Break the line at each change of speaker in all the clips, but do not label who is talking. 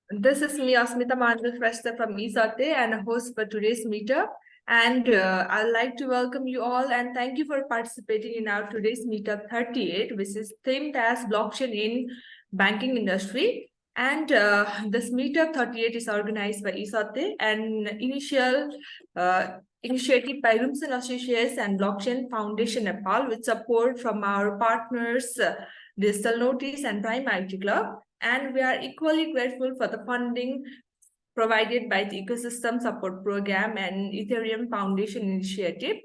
This is me, Asmita Mandal Freshta from Isate and a host for today's meetup. And I'd like to welcome you all and thank you for participating in our today's meetup 38, which is themed as blockchain in banking industry. And this meetup 38 is organized by Isate, an initiative by Rumson Associates and Blockchain Foundation Nepal with support from our partners, Digital Notice and Prime IT Club. And we are equally grateful for the funding provided by the Ecosystem Support Program and Ethereum Foundation Initiative.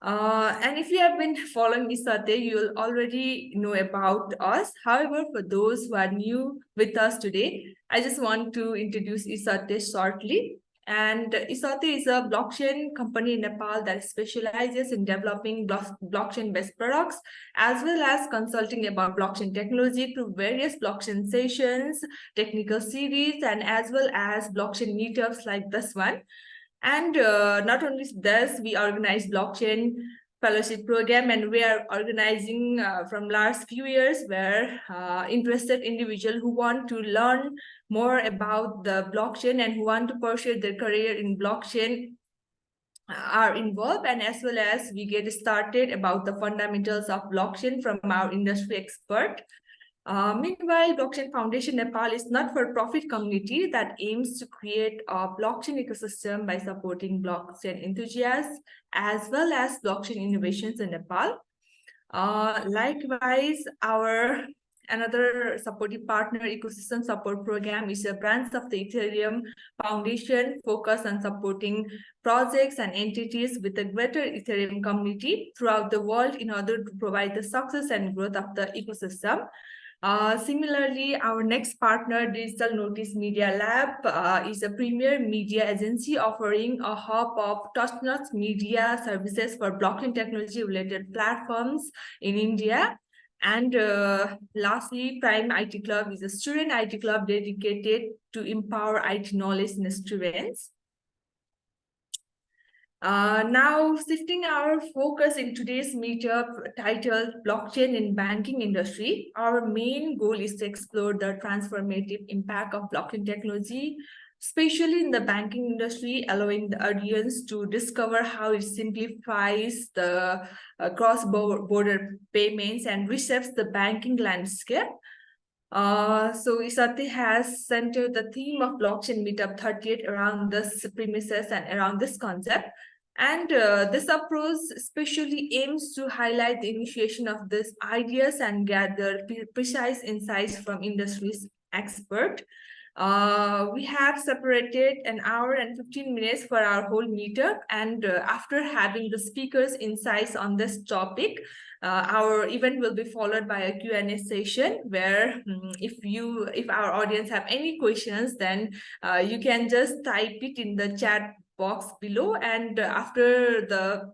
And if you have been following Isate, you'll already know about us. However, for those who are new with us today, I just want to introduce Isate shortly. And Isate is a blockchain company in Nepal that specializes in developing blockchain-based products, as well as consulting about blockchain technology through various blockchain sessions, technical series, and as well as blockchain meetups like this one. And not only this, we organize blockchain fellowship program, and we are organizing from last few years where interested individuals who want to learn more about the blockchain and who want to pursue their career in blockchain are involved, and as well as we get started about the fundamentals of blockchain from our industry expert. Meanwhile, Blockchain Foundation Nepal is not-for-profit community that aims to create a blockchain ecosystem by supporting blockchain enthusiasts as well as blockchain innovations in Nepal. Likewise, our another supportive partner ecosystem support program is a branch of the Ethereum Foundation focused on supporting projects and entities with a greater Ethereum community throughout the world in order to provide the success and growth of the ecosystem. Similarly, our next partner, Digital Notice Media Lab, is a premier media agency offering a hub of top-notch media services for blockchain technology-related platforms in India. And lastly, Prime IT Club is a student IT club dedicated to empower IT knowledge in students. Now, shifting our focus in today's meetup titled Blockchain in Banking Industry, our main goal is to explore the transformative impact of blockchain technology, especially in the banking industry, allowing the audience to discover how it simplifies the cross-border payments and reshapes the banking landscape. So Isate has centered the theme of Blockchain Meetup 38 around this premises and around this concept. And this approach especially aims to highlight the initiation of these ideas and gather precise insights from industry's expert. We have separated an hour and 15 minutes for our whole meetup. And after having the speakers' insights on this topic, our event will be followed by a Q&A session where if our audience have any questions, then you can just type it in the chat box below, and after the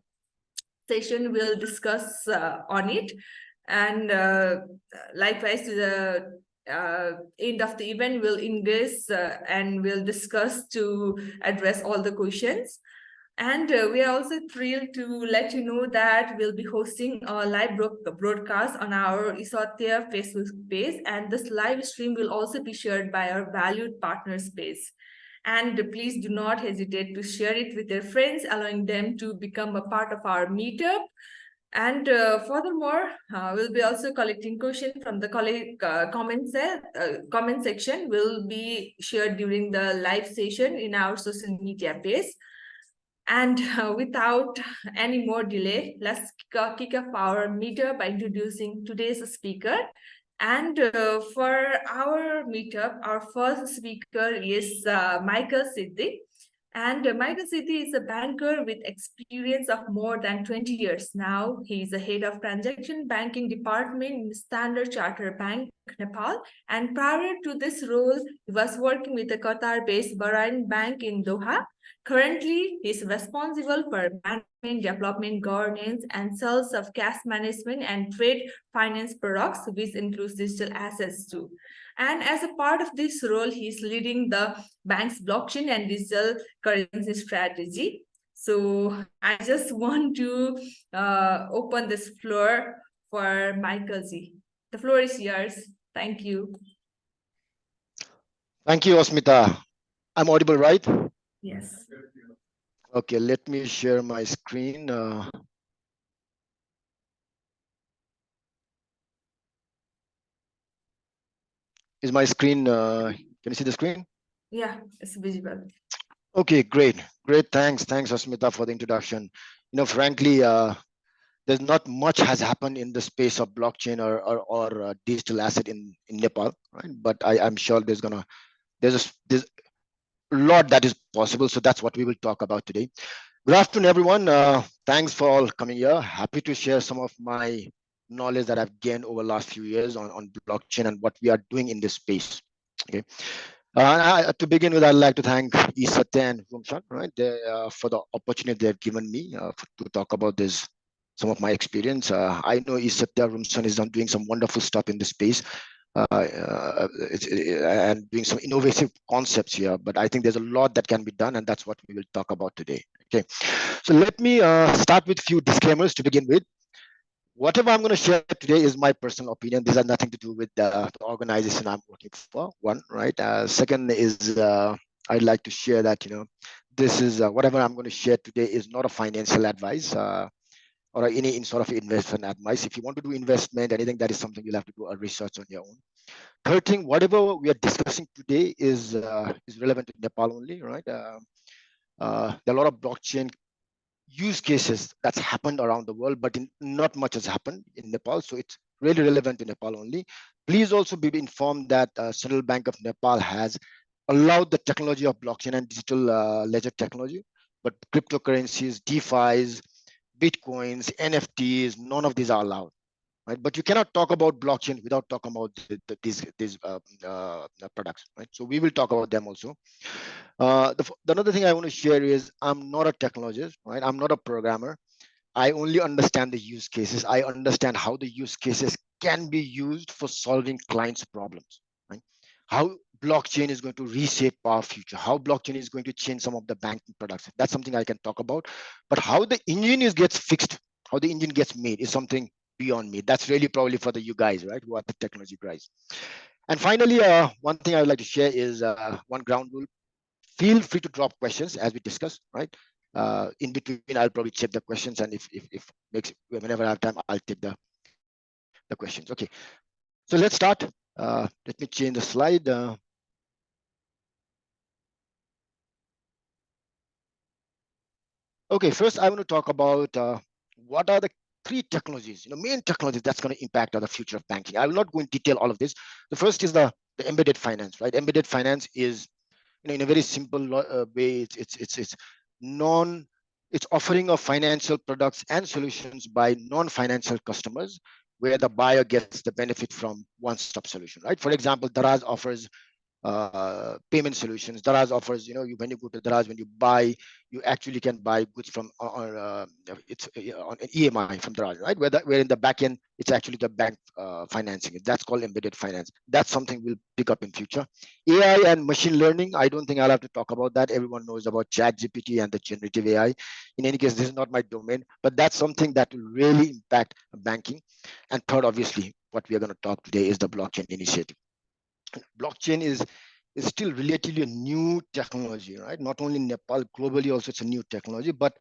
session we'll discuss on it. And likewise, to the end of the event, we'll engage and we'll discuss to address all the questions. And we are also thrilled to let you know that we'll be hosting a live broadcast on our Isate Facebook page, and this live stream will also be shared by our valued partners page. And please do not hesitate to share it with your friends, allowing them to become a part of our meetup. And furthermore, we'll be also collecting questions from the comment section will be shared during the live session in our social media page. And without any more delay, let's kick off our meetup by introducing today's speaker. And for our meetup, our first speaker is Michael Siddi. And Michael Siddi is a banker with experience of more than 20 years now. He is the head of transaction banking department in Standard Chartered Bank, Nepal. And prior to this role, he was working with the Qatar-based Bahrain Bank in Doha. Currently, he is responsible for management, development, governance, and sales of cash management and trade finance products, which includes digital assets too. And as a part of this role, he's leading the bank's blockchain and digital currency strategy. So I just want to open this floor for Michael Z. The floor is yours. Thank you.
Thank you, Osmita. I'm audible, right?
Yes.
Okay, let me share my screen. Is my screen, can you see the screen?
Yeah, it's visible.
Okay, great. Great. Thanks, Osmita, for the introduction. Frankly, there's not much has happened in the space of blockchain or digital asset in Nepal, right? But I'm sure there's a lot that is possible. So that's what we will talk about today. Good afternoon, everyone. Thanks for all coming here. Happy to share some of my knowledge that I've gained over the last few years on blockchain and what we are doing in this space. Okay. To begin with, I'd like to thank Isatya and Rumshan, right, for the opportunity they've given me to talk about this, some of my experience. I know Isatya Rumshan is doing some wonderful stuff in this space and doing some innovative concepts here. But I think there's a lot that can be done, and that's what we will talk about today. Okay, so let me start with a few disclaimers to begin with. Whatever I'm going to share today is my personal opinion. These are nothing to do with the organization I'm working for. One, right? Second is I'd like to share that this is whatever I'm going to share today is not a financial advice. Or any sort of investment advice. If you want to do investment, anything, that is something you'll have to do a research on your own. Third thing, whatever we are discussing today is relevant to Nepal only, right? There are a lot of blockchain use cases that's happened around the world, but not much has happened in Nepal. So it's really relevant to Nepal only. Please also be informed that Central Bank of Nepal has allowed the technology of blockchain and digital ledger technology, but cryptocurrencies, DeFi's, Bitcoins, NFTs, none of these are allowed. Right? But you cannot talk about blockchain without talking about these products, right? So we will talk about them also. The another thing I want to share is I'm not a technologist, right? I'm not a programmer. I only understand the use cases. I understand how the use cases can be used for solving clients' problems, right? How blockchain is going to reshape our future, how blockchain is going to change some of the banking products. That's something I can talk about. But how the engine is gets fixed, how the engine gets made is something beyond me. That's really probably for the you guys, right? Who are the technology guys. And finally, one thing I would like to share is one ground rule. Feel free to drop questions as we discuss, right? In between, I'll probably check the questions, and if makes whenever I have time, I'll take the questions. Okay, so let's start. Let me change the slide. Okay, first I want to talk about what are the three technologies, main technologies that's going to impact on the future of banking. I will not go in detail all of this. The first is the embedded finance, right? Embedded finance is, in a very simple way, it's non it's offering of financial products and solutions by non-financial customers, where the buyer gets the benefit from one-stop solution, right? For example, Daraz offers payment solutions. Daraz offers, when you go to Daraz, when you buy, you actually can buy goods from it's on an EMI from Daraz, right? Where in the back end, it's actually the bank financing it. That's called embedded finance. That's something we'll pick up in future. AI and machine learning. I don't think I'll have to talk about that. Everyone knows about ChatGPT and the generative AI. In any case, this is not my domain, but that's something that will really impact banking. And third, obviously, what we are going to talk today is the blockchain initiative. Blockchain is still relatively a new technology, right? Not only in Nepal, globally also it's a new technology, but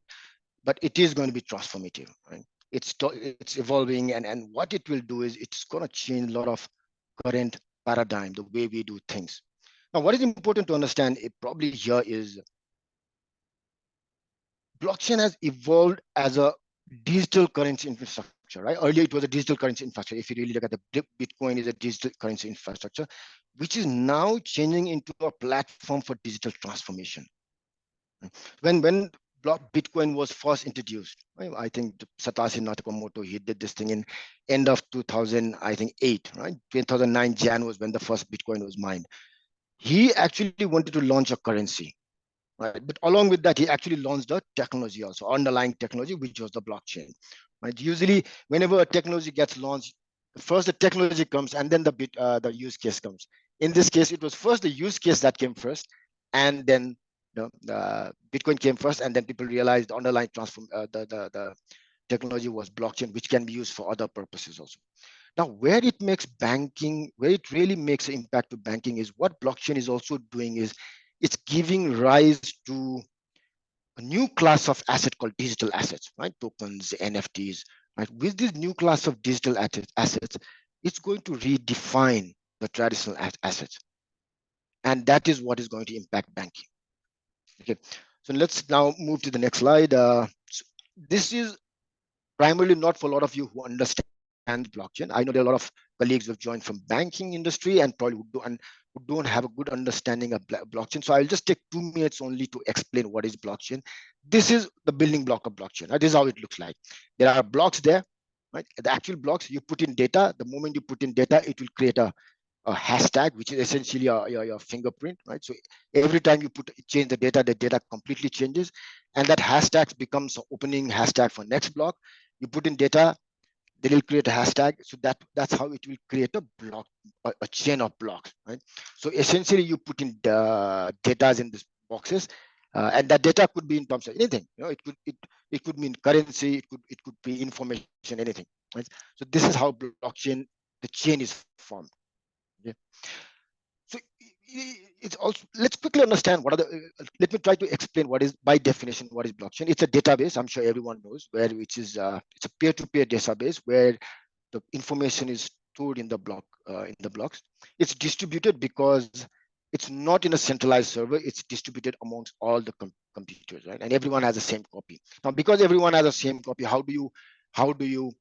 it is going to be transformative, right? It's evolving, and what it will do is it's going to change a lot of current paradigm, the way we do things. Now, what is important to understand, probably here, is blockchain has evolved as a digital currency infrastructure, right? Earlier, it was a digital currency infrastructure. If you really look at the Bitcoin is a digital currency infrastructure, which is now changing into a platform for digital transformation. When Bitcoin was first introduced, right? I think Satoshi Nakamoto, he did this thing in end of 2000, I think 8, right? 2009 Jan was when the first Bitcoin was mined. He actually wanted to launch a currency, right? But along with that, he actually launched a technology also, underlying technology, which was the blockchain, right? Usually, whenever a technology gets launched, first the technology comes, and then the use case comes. In this case, it was first the use case that came first, and then Bitcoin came first, and then people realized the underlying the technology was blockchain, which can be used for other purposes also. Now, where it really makes an impact to banking is what blockchain is also doing is it's giving rise to a new class of asset called digital assets, right? Tokens, NFTs, right? With this new class of digital assets, it's going to redefine the traditional assets. And that is what is going to impact banking. Okay, so let's now move to the next slide. So this is primarily not for a lot of you who understand blockchain. I know there are a lot of colleagues who have joined from banking industry and probably who don't have a good understanding of blockchain. So I'll just take 2 minutes only to explain what is blockchain. This is the building block of blockchain. Right? This is how it looks like. There are blocks there, right? The actual blocks, you put in data. The moment you put in data, it will create a hashtag, which is essentially your fingerprint, right? So every time you change the data completely changes, and that hashtag becomes an opening hashtag for next block. You put in data, they will create a hashtag. So that's how it will create a block, a chain of blocks, right? So essentially, you put in the data in these boxes, and that data could be in terms of anything. You know, it could mean currency, it could be information, anything, right? So this is how blockchain, the chain is formed. Okay? So it's also, let's quickly understand what are the, let me try to explain what is, by definition, what is blockchain. It's a database, I'm sure everyone knows, where which is, it's a peer-to-peer database where the information is stored in the blocks. It's distributed because it's not in a centralized server, it's distributed amongst all the computers, right? And everyone has the same copy. Now, because everyone has the same copy, how do you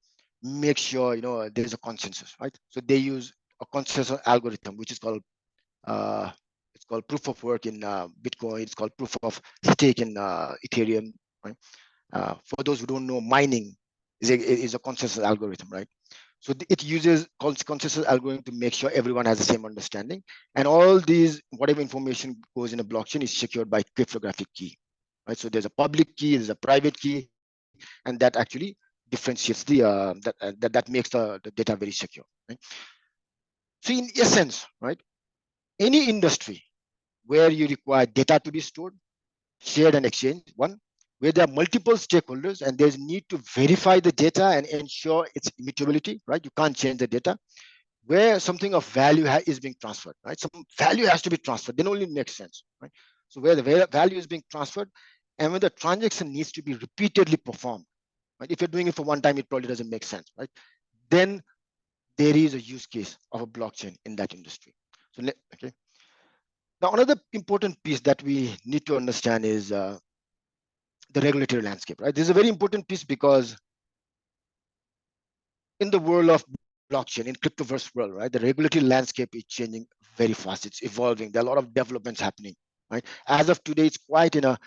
make sure, there's a consensus, right? So they use a consensus algorithm, which is called it's called proof of work in Bitcoin. It's called proof of stake in Ethereum. Right? For those who don't know, mining is a consensus algorithm, right? So it uses consensus algorithm to make sure everyone has the same understanding. And all these, whatever information goes in a blockchain is secured by cryptographic key, right? So there's a public key, there's a private key, and that actually differentiates that makes the data very secure. Right? So in essence, right, any industry where you require data to be stored, shared and exchanged, one, where there are multiple stakeholders and there's need to verify the data and ensure its immutability, right? You can't change the data. Where something of value is being transferred, right? Some value has to be transferred, then only it makes sense, right? So where the value is being transferred and when the transaction needs to be repeatedly performed, right? If you're doing it for one time, it probably doesn't make sense, right? Then there is a use case of a blockchain in that industry. So, okay. Now, another important piece that we need to understand is the regulatory landscape, right? This is a very important piece because in the world of blockchain, in cryptoverse world, right, the regulatory landscape is changing very fast. It's evolving. There are a lot of developments happening, right? As of today, it's quite in a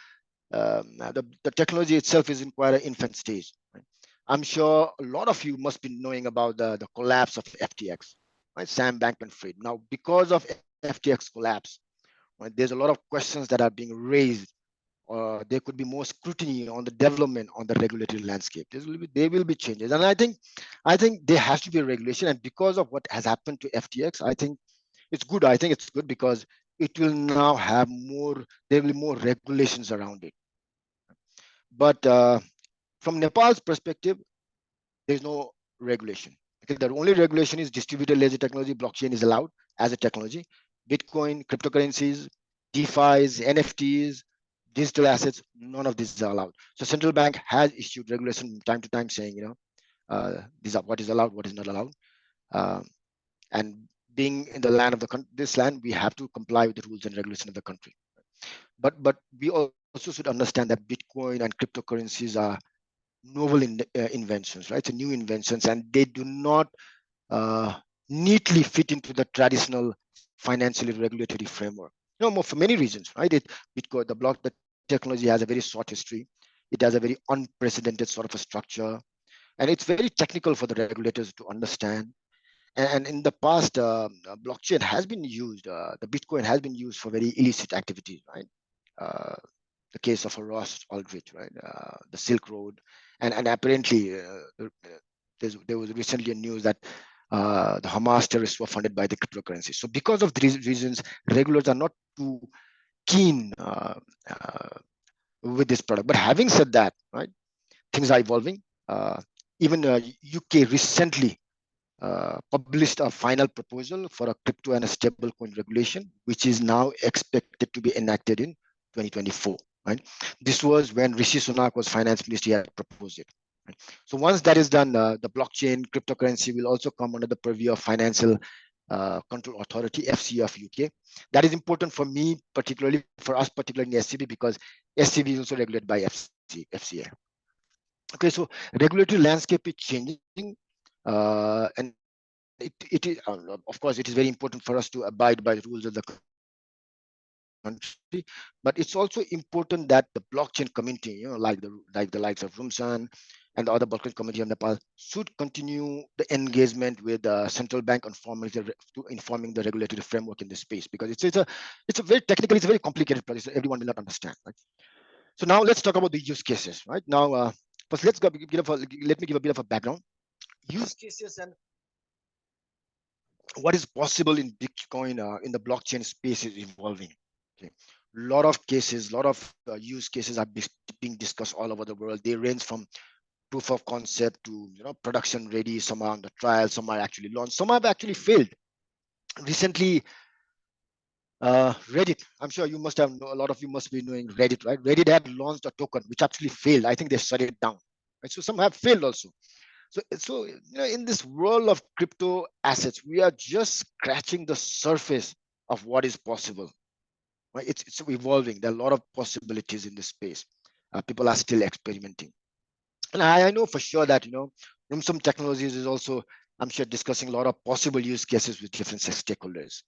the technology itself is in quite an infant stage. Right? I'm sure a lot of you must be knowing about the collapse of FTX, right? Sam Bankman-Fried. Now, because of FTX collapse, right, there's a lot of questions that are being raised, or there could be more scrutiny on the development on the regulatory landscape. There will be changes, and I think there has to be a regulation. And because of what has happened to FTX, I think it's good. I think it's good because it will now have more. There will be more regulations around it. But from Nepal's perspective, there's no regulation. Okay, the only regulation is distributed ledger technology. Blockchain is allowed as a technology. Bitcoin, cryptocurrencies, DeFi's, NFTs, digital assets, none of this is allowed. So central bank has issued regulation from time to time saying, these are what is allowed, what is not allowed. Um, and being in the land of this land, we have to comply with the rules and regulations of the country. But we also should understand that Bitcoin and cryptocurrencies are novel inventions, right? So new inventions, and they do not neatly fit into the traditional financially regulatory framework. More for many reasons, right? Bitcoin, the technology has a very short history. It has a very unprecedented sort of a structure, and it's very technical for the regulators to understand. And in the past, blockchain has been used. The Bitcoin has been used for very illicit activities, right? Uh, the case of a Ross Ulbricht, right? The Silk Road, and apparently there was recently a news that the Hamas terrorists were funded by the cryptocurrency. So because of these reasons, regulators are not too keen with this product. But having said that, right, things are evolving. Even UK recently published a final proposal for a crypto and a stablecoin regulation, which is now expected to be enacted in 2024. Right? This was when Rishi Sunak was finance minister. He had proposed it. Right? So once that is done, the blockchain cryptocurrency will also come under the purview of Financial Control Authority (FCA) of UK. That is important for me, particularly for us, particularly in SCB, because SCB is also regulated by FCA. Okay, so regulatory landscape is changing, and it is, of course, it is very important for us to abide by the rules of the country, but it's also important that the blockchain community, like the likes of Rumsan and the other blockchain community of Nepal, should continue the engagement with the central bank on informing the regulatory framework in this space, because it's a very technical, it's a very complicated process, so everyone will not understand. Right? So now let's talk about the use cases. Right now, first let me give a bit of a background. Use cases and what is possible in Bitcoin in the blockchain space is evolving. Okay, a lot of cases, a lot of use cases are being discussed all over the world. They range from proof of concept to production ready. Some are on the trial, some are actually launched, some have actually failed. Recently, Reddit. I'm sure you must have a lot of you must be knowing Reddit, right? Reddit had launched a token which actually failed. I think they shut it down. Right? So some have failed also. So in this world of crypto assets, we are just scratching the surface of what is possible. Right? It's evolving. There are a lot of possibilities in this space. People are still experimenting, and I know for sure that Rumsum Technologies is also, I'm sure, discussing a lot of possible use cases with different stakeholders.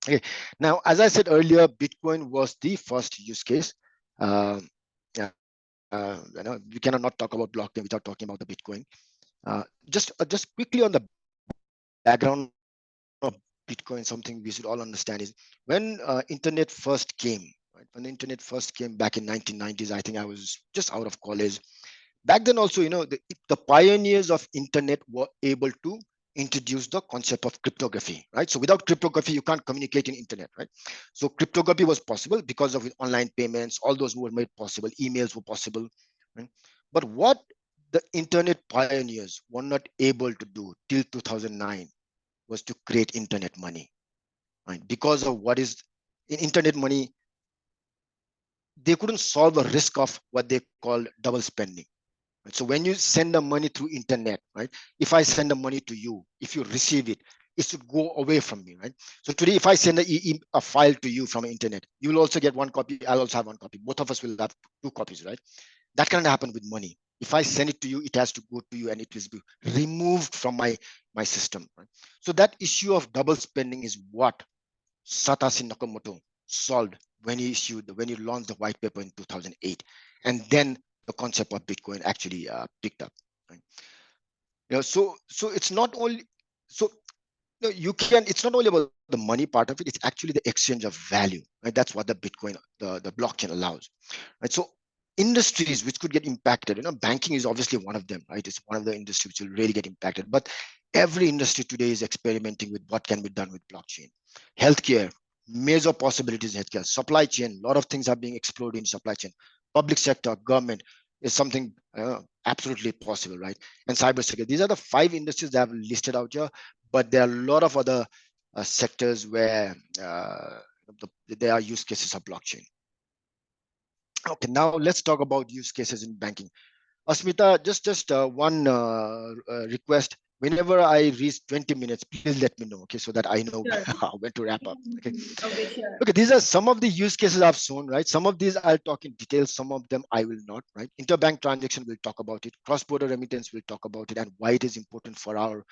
Okay. Now, as I said earlier, Bitcoin was the first use case. We cannot not talk about blockchain without talking about the Bitcoin. Just quickly on the background of Bitcoin, something we should all understand is when internet first came. Right? When the internet first came back in 1990s, I think I was just out of college. Back then also, the pioneers of internet were able to introduce the concept of cryptography. Right? So without cryptography, you can't communicate in internet. Right? So cryptography was possible because of online payments. All those were made possible. Emails were possible. Right? But what the internet pioneers were not able to do till 2009 was to create internet money. Right? Because of what is in internet money, they couldn't solve the risk of what they call double spending. Right? So when you send the money through internet, right? If I send the money to you, if you receive it, it should go away from me, right? So today, if I send a file to you from the internet, you will also get one copy. I'll also have one copy. Both of us will have two copies, right? That can happen with money. If I send it to you, it has to go to you and it will be removed from my system. Right? So that issue of double spending is what Satoshi Nakamoto solved when he launched the white paper in 2008, and then the concept of Bitcoin actually picked up. Right? So it's not only so no, you can. It's not only about the money part of it. It's actually the exchange of value. Right? That's what the Bitcoin, the blockchain allows. Right? So industries which could get impacted. Banking is obviously one of them. Right? It's one of the industries which will really get impacted. But every industry today is experimenting with what can be done with blockchain. Healthcare, major possibilities in healthcare. Supply chain, a lot of things are being explored in supply chain. Public sector, government is something absolutely possible, right? And cybersecurity. These are the 5 industries that I've listed out here, but there are a lot of other sectors where there are use cases of blockchain. Okay, now let's talk about use cases in banking. Asmita, just one request. Whenever I reach 20 minutes, please let me know, okay, so that I know
Sure.
when to wrap up. Okay.
Okay, sure.
Okay, these are some of the use cases I've shown, right? Some of these I'll talk in detail, some of them I will not, right? Interbank transaction, we'll talk about it. Cross-border remittance, we'll talk about it, and why it is important for our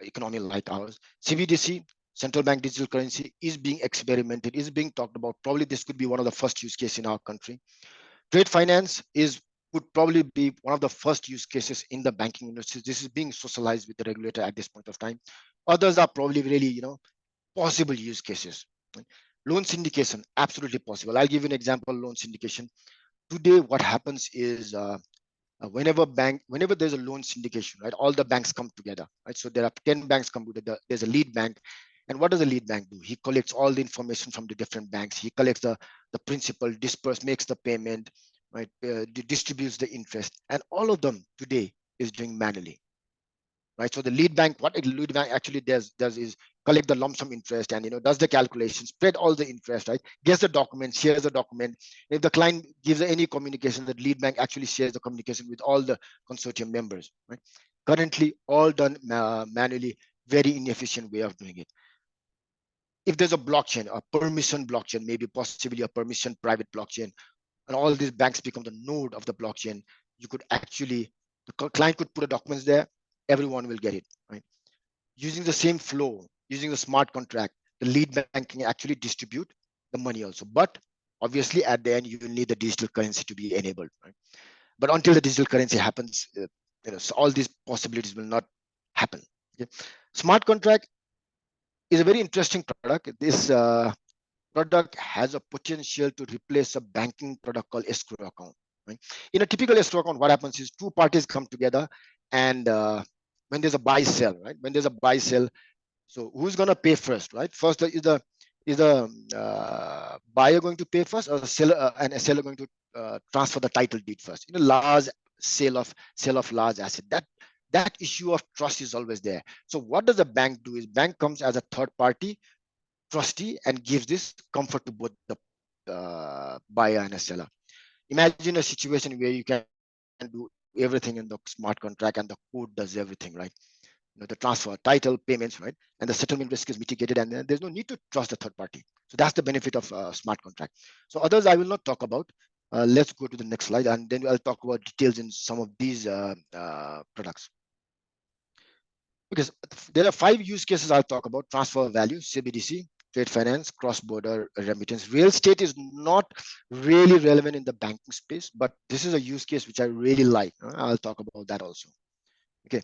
economy like ours. CBDC, central bank digital currency, is being experimented, is being talked about. Probably this could be one of the first use case in our country. Trade finance would probably be one of the first use cases in the banking industry. This is being socialized with the regulator at this point of time. Others are probably really, possible use cases. Loan syndication, absolutely possible. I'll give you an example. Loan syndication. Today, what happens is whenever there's a loan syndication, right, all the banks come together, right? So there are 10 banks come together. There's a lead bank. And what does the lead bank do? He collects all the information from the different banks. He collects the principal, makes the payment, right? Distributes the interest. And all of them today is doing manually. right? So the lead bank, what a lead bank actually does is collect the lump sum interest and does the calculation, spread all the interest, right? Gets the document, shares the document. If the client gives any communication, the lead bank actually shares the communication with all the consortium members, right? Currently, all done manually, very inefficient way of doing it. If there's a blockchain, a permission blockchain, maybe possibly a permission private blockchain, and all these banks become the node of the blockchain, you could actually, the client could put a documents there, everyone will get it, right? Using the same flow, using the smart contract, the lead bank can actually distribute the money also. But obviously, at the end, you will need the digital currency to be enabled, right? But until the digital currency happens, so all these possibilities will not happen. Okay? Smart contract is a very interesting product. This product has a potential to replace a banking product called escrow account. Right? In a typical escrow account, what happens is two parties come together, and when there's a buy sell, right? When there's a buy sell, so who's going to pay first, right? First is the buyer going to pay first, or the seller and a seller going to transfer the title deed first? Large sale of large asset. That issue of trust is always there. So what does a bank do? Is bank comes as a third party trustee and gives this comfort to both the buyer and a seller. Imagine a situation where you can do everything in the smart contract and the code does everything, right? The transfer, title, payments, right? And the settlement risk is mitigated, and then there's no need to trust the third party. So that's the benefit of smart contract. So others I will not talk about. Let's go to the next slide, and then I'll talk about details in some of these products. Because there are 5 use cases I'll talk about: transfer of value, CBDC, trade finance, cross-border remittance. Real estate is not really relevant in the banking space, but this is a use case which I really like. I'll talk about that also. Okay,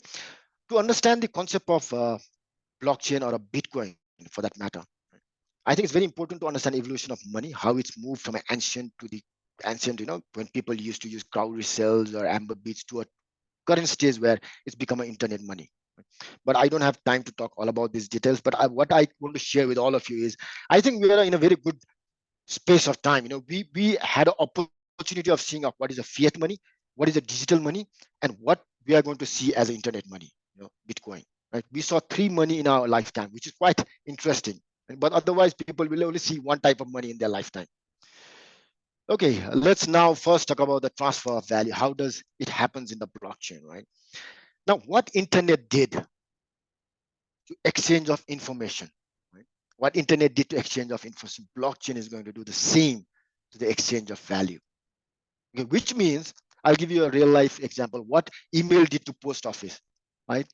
to understand the concept of blockchain or a Bitcoin for that matter, I think it's very important to understand evolution of money, how it's moved from an ancient to the ancient, when people used to use cowrie cells or amber beads, to a current stage where it's become an internet money. But I don't have time to talk all about these details. But what I want to share with all of you is, I think we are in a very good space of time. We had an opportunity of seeing what is a fiat money, what is a digital money, and what we are going to see as internet money, Bitcoin. Right? We saw 3 money in our lifetime, which is quite interesting. But otherwise, people will only see one type of money in their lifetime. Okay, let's now first talk about the transfer of value. How does it happens in the blockchain, right? Now, what internet did to exchange of information, right? What internet did to exchange of information, blockchain is going to do the same to the exchange of value. Okay, which means, I'll give you a real life example. What email did to post office, right?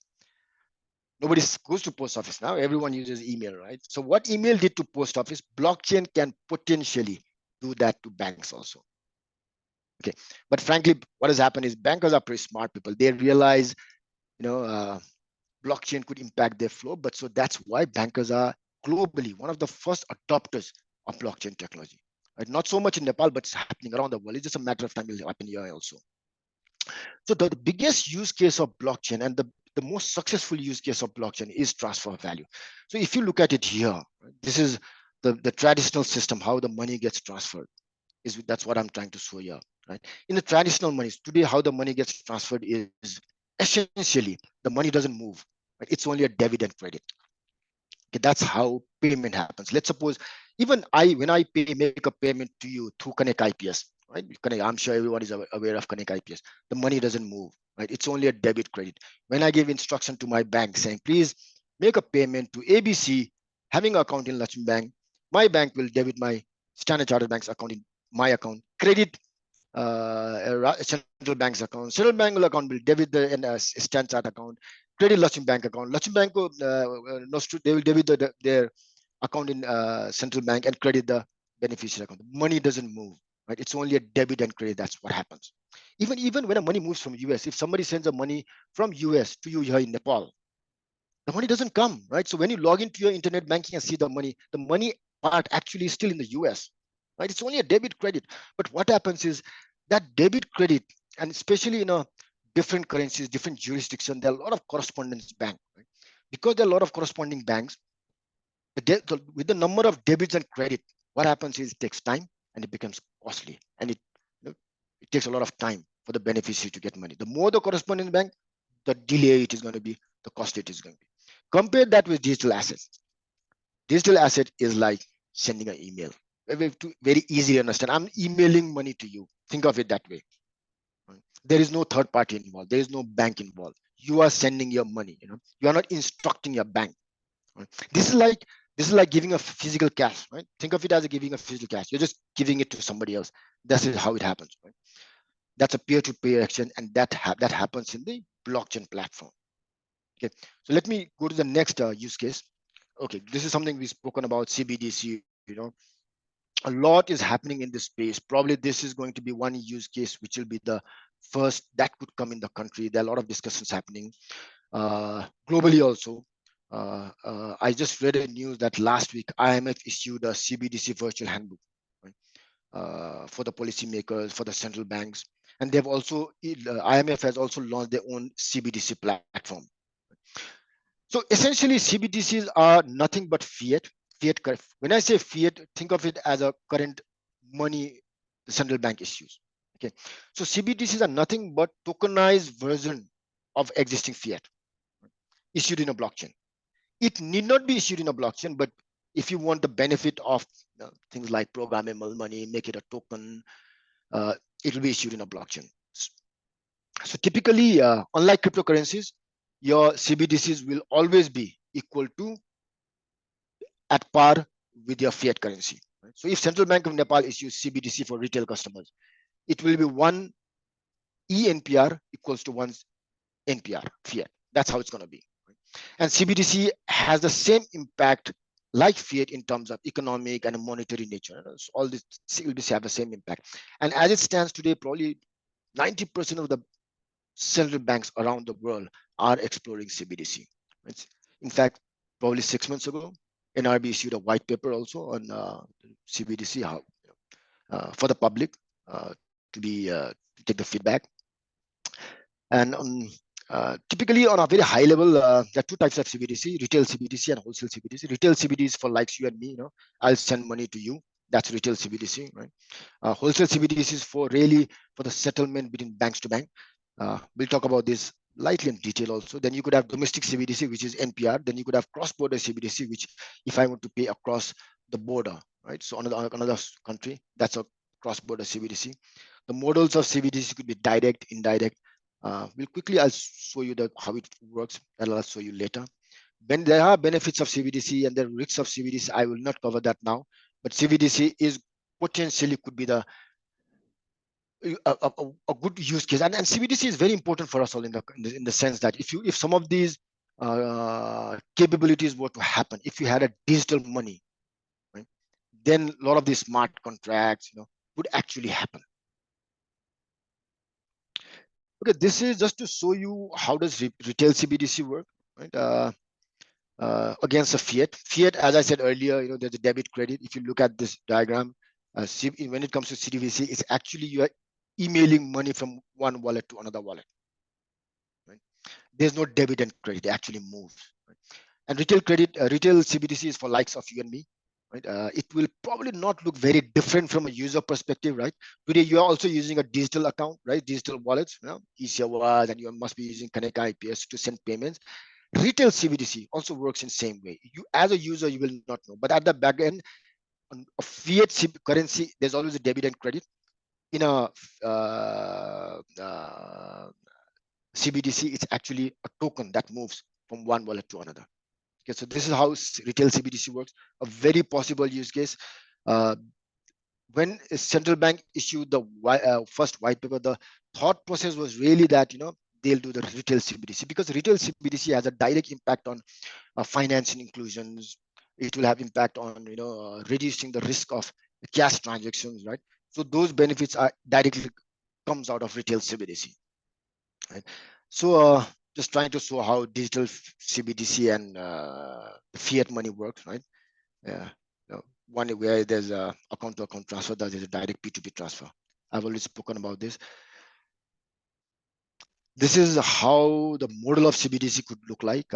Nobody goes to post office now. Everyone uses email, right? So what email did to post office, blockchain can potentially do that to banks also. Okay, but frankly, what has happened is bankers are pretty smart people. They realize, blockchain could impact their flow. But so that's why bankers are globally one of the first adopters of blockchain technology. Right? Not so much in Nepal, but it's happening around the world. It's just a matter of time it will happen here also. So the biggest use case of blockchain and the most successful use case of blockchain is transfer of value. So if you look at it here, right, this is the traditional system, how the money gets transferred. That's what I'm trying to show here. Right? In the traditional monies today, how the money gets transferred is essentially the money doesn't move. Right? It's only a debit and credit. Okay, that's how payment happens. Let's suppose even when I make a payment to you through Connect IPS, right? I'm sure everyone is aware of Connect IPS. The money doesn't move, right? It's only a debit credit. When I give instruction to my bank saying, please make a payment to ABC, having an account in Lakshmi Bank, my bank will debit my Standard Chartered Bank's account in my account, credit central bank's account. Central bank account will debit the Standard Chartered account, credit Lakshmi Bank account. Lakshmi Bank they will debit their account in central bank and credit the beneficiary account. The money doesn't move, right? It's only a debit and credit. That's what happens. Even when a money moves from US, if somebody sends a money from US to you here in Nepal, the money doesn't come, right? So when you log into your internet banking and see the money part actually is still in the US, right? It's only a debit credit. But what happens is that debit credit, and especially in a different currencies, different jurisdiction, there are a lot of correspondence bank, right? Because there are a lot of corresponding banks, with the number of debits and credit, what happens is it takes time and it becomes costly, and it takes a lot of time for the beneficiary to get money. The more the corresponding bank, the delay it is going to be the cost rate is going to be. Compare that with digital assets. Digital asset is like sending an email. Very easy to understand. I'm emailing money to you. Think of it that way. There is no third party involved. There is no bank involved. You are sending your money. You are not instructing your bank. Right? This is like giving a physical cash. Right? Think of it as giving a physical cash. You're just giving it to somebody else. That's how it happens. Right? That's a peer-to-peer exchange, and that happens in the blockchain platform. Okay, so let me go to the next use case. Okay, this is something we've spoken about, CBDC. A lot is happening in this space. Probably this is going to be one use case which will be the first that could come in the country. There are a lot of discussions happening globally also. I just read a news that last week IMF issued a CBDC virtual handbook, right, for the policymakers, for the central banks, and they've also IMF has also launched their own CBDC platform. So essentially, CBDCs are nothing but fiat. When I say fiat, think of it as a current money the central bank issues. Okay, so CBDCs are nothing but tokenized version of existing fiat issued in a blockchain. It need not be issued in a blockchain, but if you want the benefit of things like programmable money, make it a token, it will be issued in a blockchain. So typically, unlike cryptocurrencies, your CBDCs will always be equal to at par with your fiat currency. Right? So if Central Bank of Nepal issues CBDC for retail customers, it will be one ENPR equals to one NPR fiat. That's how it's going to be. Right? And CBDC has the same impact like fiat in terms of economic and monetary nature. So all this will have the same impact. And as it stands today, probably 90% of the central banks around the world are exploring CBDC. Right? In fact, probably 6 months ago, NRB issued a white paper also on CBDC for the public to take the feedback. And typically on a very high level, there are two types of CBDC, retail CBDC and wholesale CBDC. Retail CBDC is for likes you and me, I'll send money to you. That's retail CBDC, right? Wholesale CBDC is for really for the settlement between banks to bank. We'll talk about this lightly in detail also. Then you could have domestic CBDC, which is NPR. Then you could have cross-border CBDC, which if I want to pay across the border, right? So another country, that's a cross-border CBDC. The models of CBDC could be direct, indirect. I'll show you how it works, and I'll show you later. When there are benefits of CBDC and the risks of CBDC, I will not cover that now. But CBDC is potentially could be a good use case, and CBDC is very important for us all in the sense that if some of these capabilities were to happen, if you had a digital money, right, then a lot of these smart contracts, would actually happen. Okay, this is just to show you how does retail CBDC work, right? Against a fiat. Fiat, as I said earlier, there's a debit credit. If you look at this diagram, when it comes to CBDC, it's actually you are emailing money from one wallet to another wallet. Right? There's no debit and credit; it actually moves. Right? And retail CBDC is for likes of you and me. Right? It will probably not look very different from a user perspective, right? Today you are also using a digital account, right? Digital wallets, eSewas, and you must be using Connect IPS to send payments. Retail CBDC also works in the same way. You, as a user, you will not know, but at the back end, on a fiat currency, there's always a debit and credit. In a CBDC, it's actually a token that moves from one wallet to another. Okay, so this is how retail CBDC works. A very possible use case. When a central bank issued the first white paper, the thought process was really that they'll do the retail CBDC because retail CBDC has a direct impact on financing inclusions. It will have impact on reducing the risk of cash transactions, right? So those benefits are directly comes out of retail CBDC, right? So just trying to show how digital CBDC and fiat money works, right? Yeah. One where there's a account-to-account transfer, there's a direct P2P transfer. I've already spoken about this. This is how the model of CBDC could look like.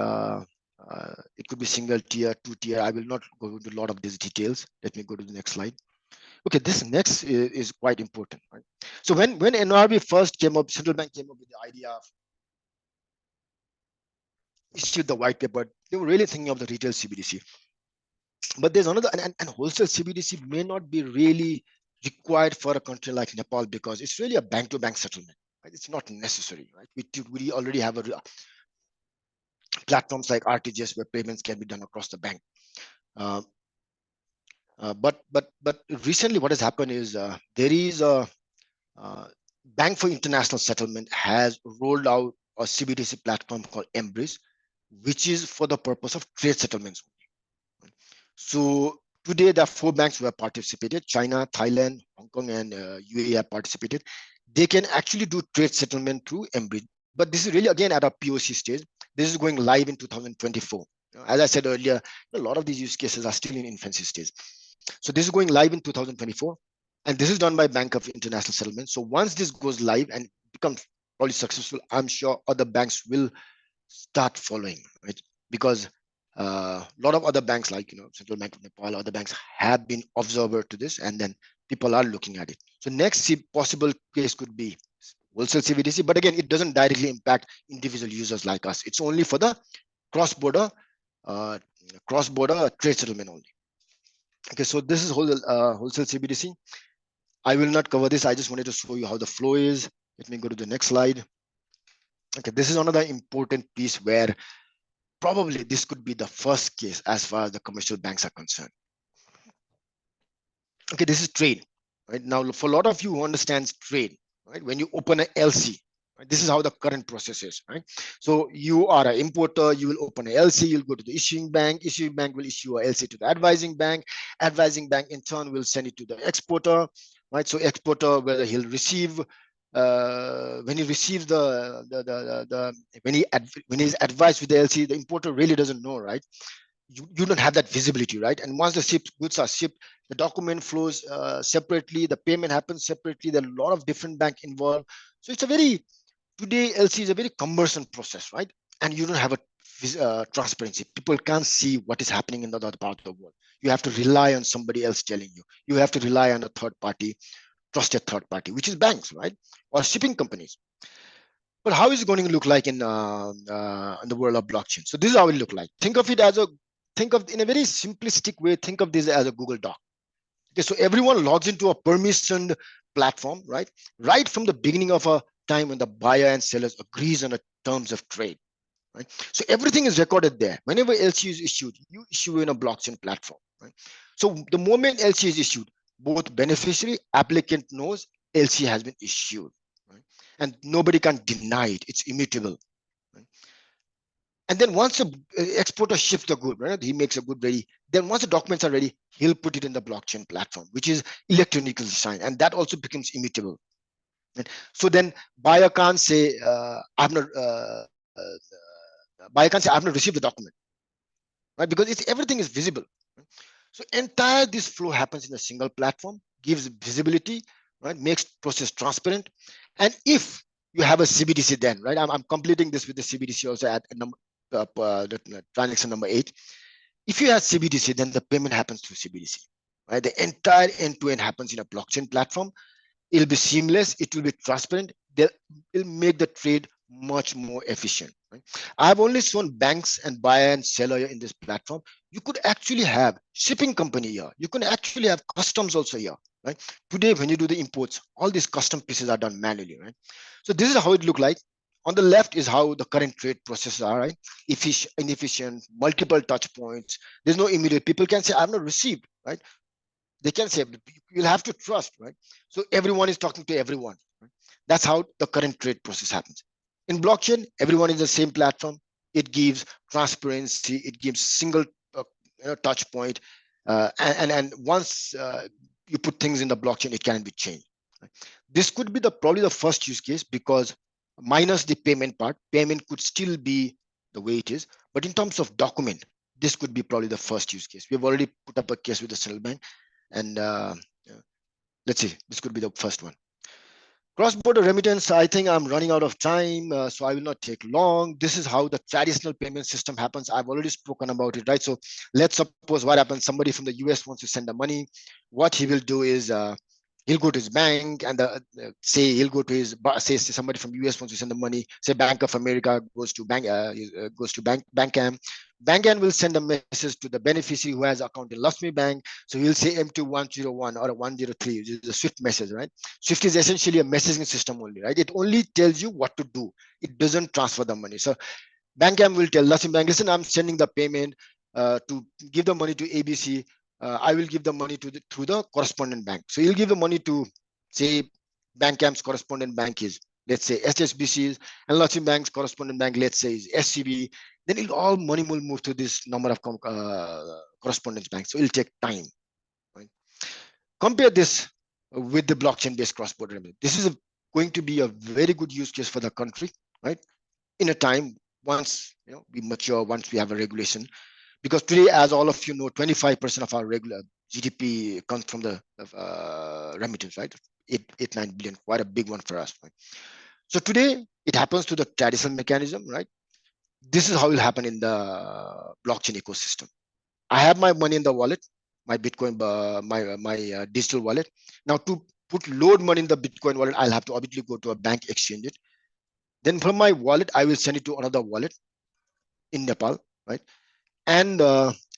It could be single tier, two tier. I will not go into a lot of these details. Let me go to the next slide. Okay, this next is quite important. Right? So when NRB first came up, central bank came up with the idea of issued the white paper, they were really thinking of the retail CBDC. But there's another, and wholesale CBDC may not be really required for a country like Nepal because it's really a bank-to-bank settlement. Right? It's not necessary, right? We already have platforms like RTGS where payments can be done across the bank. Uh, but recently, what has happened is there is a Bank for International Settlement has rolled out a CBDC platform called Embrace, which is for the purpose of trade settlements. So today there are 4 banks who have participated: China, Thailand, Hong Kong, and UAE have participated. They can actually do trade settlement through Embridge. But this is really again at a POC stage. This is going live in 2024. As I said earlier, a lot of these use cases are still in infancy stage. So this is going live in 2024. And this is done by Bank of International Settlement. So once this goes live and becomes probably successful, I'm sure other banks will start following, right? Because a lot of other banks like Central Bank of Nepal, other banks have been observer to this, and then people are looking at it. So next possible case could be wholesale CBDC, but again, it doesn't directly impact individual users like us. It's only for the cross-border trade settlement only. Okay, so this is wholesale CBDC. I will not cover this. I just wanted to show you how the flow is. Let me go to the next slide. Okay, this is another important piece where probably this could be the first case as far as the commercial banks are concerned. Okay, this is trade. Right now, for a lot of you who understands trade, right? When you open an LC, right, this is how the current process is, right? So you are an importer, you will open an LC, you'll go to the issuing bank will issue a LC to the advising bank in turn will send it to the exporter, right? So exporter, whether he'll receive when he receives when he's advised with the LC, the importer really doesn't know, right? You don't have that visibility, right? And once the goods are shipped, the document flows separately, the payment happens separately. There are a lot of different banks involved. So it's today LC is a very cumbersome process, right? And you don't have a transparency. People can't see what is happening in the other part of the world. You have to rely on somebody else telling you. You have to rely on a trusted third party, which is banks, right? Or shipping companies. But how is it going to look like in the world of blockchain? So this is how it look like. Think of in a very simplistic way, think of this as a Google Doc. Okay, so everyone logs into a permissioned platform, right? Right from the beginning of a time when the buyer and sellers agrees on the terms of trade, right? So everything is recorded there. Whenever LC is issued, you issue in a blockchain platform, right? So the moment LC is issued, both beneficiary, applicant knows LC has been issued, right? And nobody can deny it. It's immutable. Right? And then once the exporter ships the good, right, he makes a good ready. Then once the documents are ready, he'll put it in the blockchain platform, which is electronically signed, and that also becomes immutable. Right? So then buyer can't say, "I've not." Buyer can't say, "I've not received the document," right? Because everything is visible. Right? So entire this flow happens in a single platform, gives visibility, right? Makes process transparent, and if you have a CBDC, then right, I'm completing this with the CBDC also at transaction number 8. If you have CBDC, then the payment happens through CBDC, right? The entire end-to-end happens in a blockchain platform. It'll be seamless. It will be transparent. It'll make the trade much more efficient. Right? I've only shown banks and buyer and seller in this platform. You could actually have shipping company here. You can actually have customs also here. Right? Today, when you do the imports, all these custom pieces are done manually. Right? So this is how it look like. On the left is how the current trade processes are, right? Inefficient, multiple touch points. There's no immediate. People can say, I've not received, right? They can say, you'll have to trust, right? So everyone is talking to everyone. Right? That's how the current trade process happens. In blockchain, everyone is the same platform. It gives transparency. It gives single touch point. And once you put things in the blockchain, it can be changed. Right? This could be probably the first use case because minus the payment part, payment could still be the way it is. But in terms of document, this could be probably the first use case. We've already put up a case with the central bank. And let's see, this could be the first one. Cross-border remittance, I think I'm running out of time, so I will not take long. This is how the traditional payment system happens. I've already spoken about it, right? So let's suppose what happens, somebody from the US wants to send the money. What he will do is He'll go to his bank and say he'll go to his say somebody from US wants to send the money. Say Bank of America goes to Bankam. Bankam will send a message to the beneficiary who has account in Lakshmi Bank. So he'll say M2101 or 103, which is a Swift message, right? Swift is essentially a messaging system only, right? It only tells you what to do. It doesn't transfer the money. So Bankam will tell Lakshmi Bank, listen, I'm sending the payment to give the money to ABC. I will give the money to through the correspondent bank. So he'll give the money to, say, Bankcam's correspondent bank is, let's say, HSBC's, and Lakshmi Bank's correspondent bank, let's say, is SCB. Then all money will move to this number of correspondence banks. So it'll take time. Right? Compare this with the blockchain-based cross-border remittance. This is going to be a very good use case for the country, right? In a time once we mature, once we have a regulation. Because today, as all of you know, 25% of our regular GDP comes from the remittance, right? 9 billion, quite a big one for us. Right? So today, it happens to the traditional mechanism, right? This is how it will happen in the blockchain ecosystem. I have my money in the wallet, my Bitcoin, my digital wallet. Now, to load money in the Bitcoin wallet, I'll have to obviously go to a bank, exchange it. Then from my wallet, I will send it to another wallet in Nepal, right? And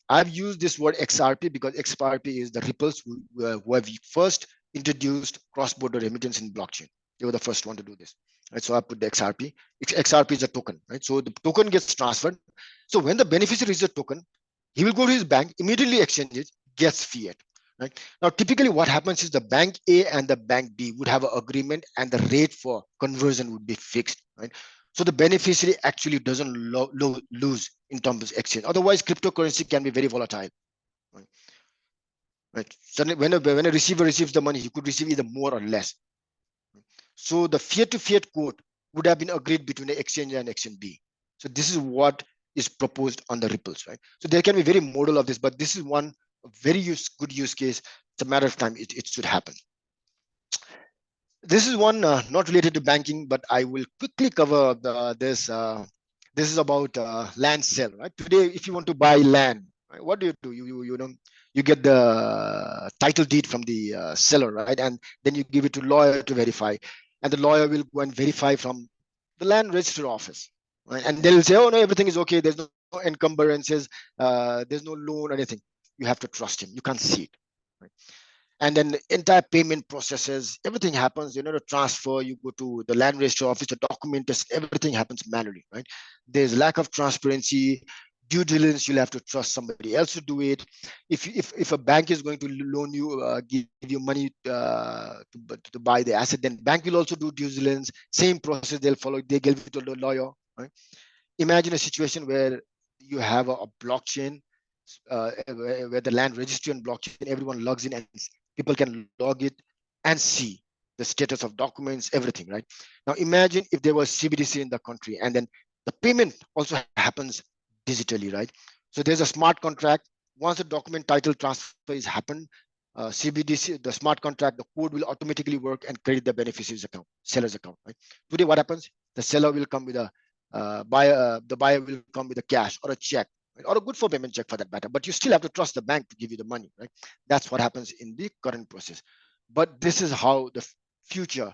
I've used this word XRP because XRP is the Ripples who have first introduced cross-border remittance in blockchain. They were the first one to do this. Right? So I put the XRP. XRP is a token, right? So the token gets transferred. So when the beneficiary receives a token, he will go to his bank, immediately exchange it, gets fiat. Right? Now, typically what happens is the bank A and the bank B would have an agreement and the rate for conversion would be fixed. Right? So the beneficiary actually doesn't lose in terms of exchange. Otherwise, cryptocurrency can be very volatile. Right? Right? Suddenly, when a receiver receives the money, he could receive either more or less. So the fiat-to-fiat quote would have been agreed between the exchange and exchange B. So this is what is proposed on the ripples, right? So there can be very model of this, but this is one very good use case. It's a matter of time it should happen. This is one not related to banking, but I will quickly cover this. This is about land sale, right? Today, if you want to buy land, right, what do? You get the title deed from the seller, right? And then you give it to lawyer to verify, and the lawyer will go and verify from the land register office, right? And they'll say, oh no, everything is okay. There's no encumbrances. There's no loan or anything. You have to trust him. You can't see it. Right? And then the entire payment processes, everything happens, the transfer, you go to the land register office, the document, everything happens manually, right? There's lack of transparency, due diligence, you'll have to trust somebody else to do it. If a bank is going to loan you, give you money to buy the asset, then bank will also do due diligence, same process they'll follow, they give it to the lawyer, right? Imagine a situation where you have a blockchain where the land registry and blockchain, everyone logs in and people can log it and see the status of documents, everything, right? Now imagine if there was CBDC in the country and then the payment also happens digitally, right? So there's a smart contract. Once the document title transfer is happened, CBDC, the smart contract, the code will automatically work and credit the beneficiary's account, seller's account, right? Today, what happens? The seller will come with a the buyer will come with a cash or a check, right? Or a good for payment check for that matter, but you still have to trust the bank to give you the money, right? That's what happens in the current process. But this is how the future,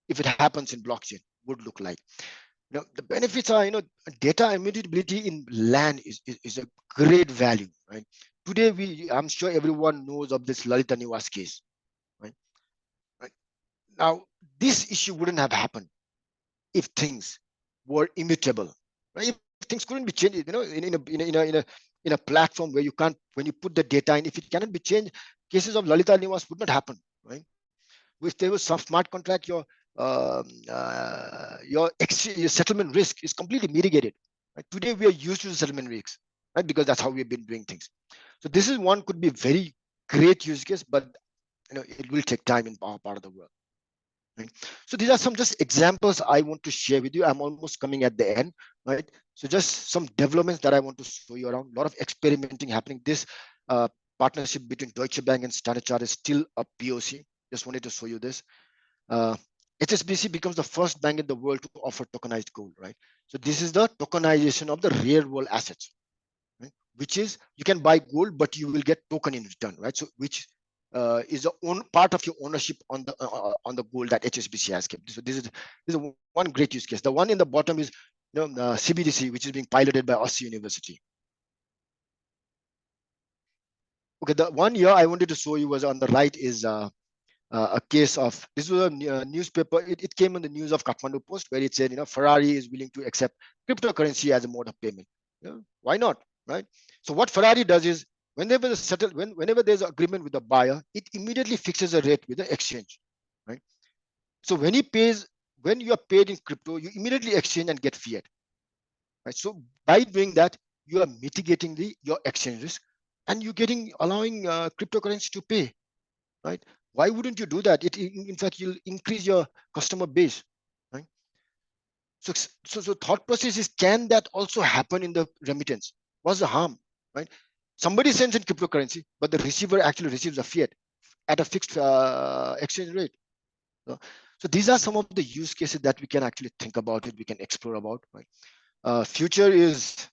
if it happens in blockchain, would look like. The benefits are, data immutability in land is a great value, right? Today, I'm sure everyone knows of this Lalita Niwas case, right? Right? Now, this issue wouldn't have happened if things were immutable, right? If things couldn't be changed, in a platform where you can't, when you put the data in, if it cannot be changed, cases of Lalita Niwas would not happen, right? If there was some smart contract, your settlement risk is completely mitigated. Right? Today we are used to the settlement risks, right? Because that's how we've been doing things. So this is one could be very great use case, but it will take time in our part of the world. Right? So these are some just examples I want to share with you. I'm almost coming at the end, right? So just some developments that I want to show you around. A lot of experimenting happening. This partnership between Deutsche Bank and Standard Chartered is still a POC. Just wanted to show you this. HSBC becomes the first bank in the world to offer tokenized gold, right? So this is the tokenization of the real world assets, right? Which is you can buy gold, but you will get token in return, right? So which is a own part of your ownership on the goal that HSBC has kept. So this is one great use case. The one in the bottom is CBDC, which is being piloted by Aussie University. Okay, the one here I wanted to show you was on the right is a case of, this was a newspaper. It came in the news of Kathmandu Post, where it said, Ferrari is willing to accept cryptocurrency as a mode of payment. Why not, right? So what Ferrari does is, whenever there's an agreement with the buyer, it immediately fixes a rate with the exchange, right? So when you are paid in crypto, you immediately exchange and get fiat, right? So by doing that, you are mitigating your exchange risk, and you're allowing cryptocurrency to pay, right? Why wouldn't you do that? In fact, you'll increase your customer base, right? So thought process is, can that also happen in the remittance? What's the harm, right? Somebody sends in cryptocurrency, but the receiver actually receives a fiat at a fixed exchange rate. So these are some of the use cases that we can actually think about it, we can explore about, right? Future is,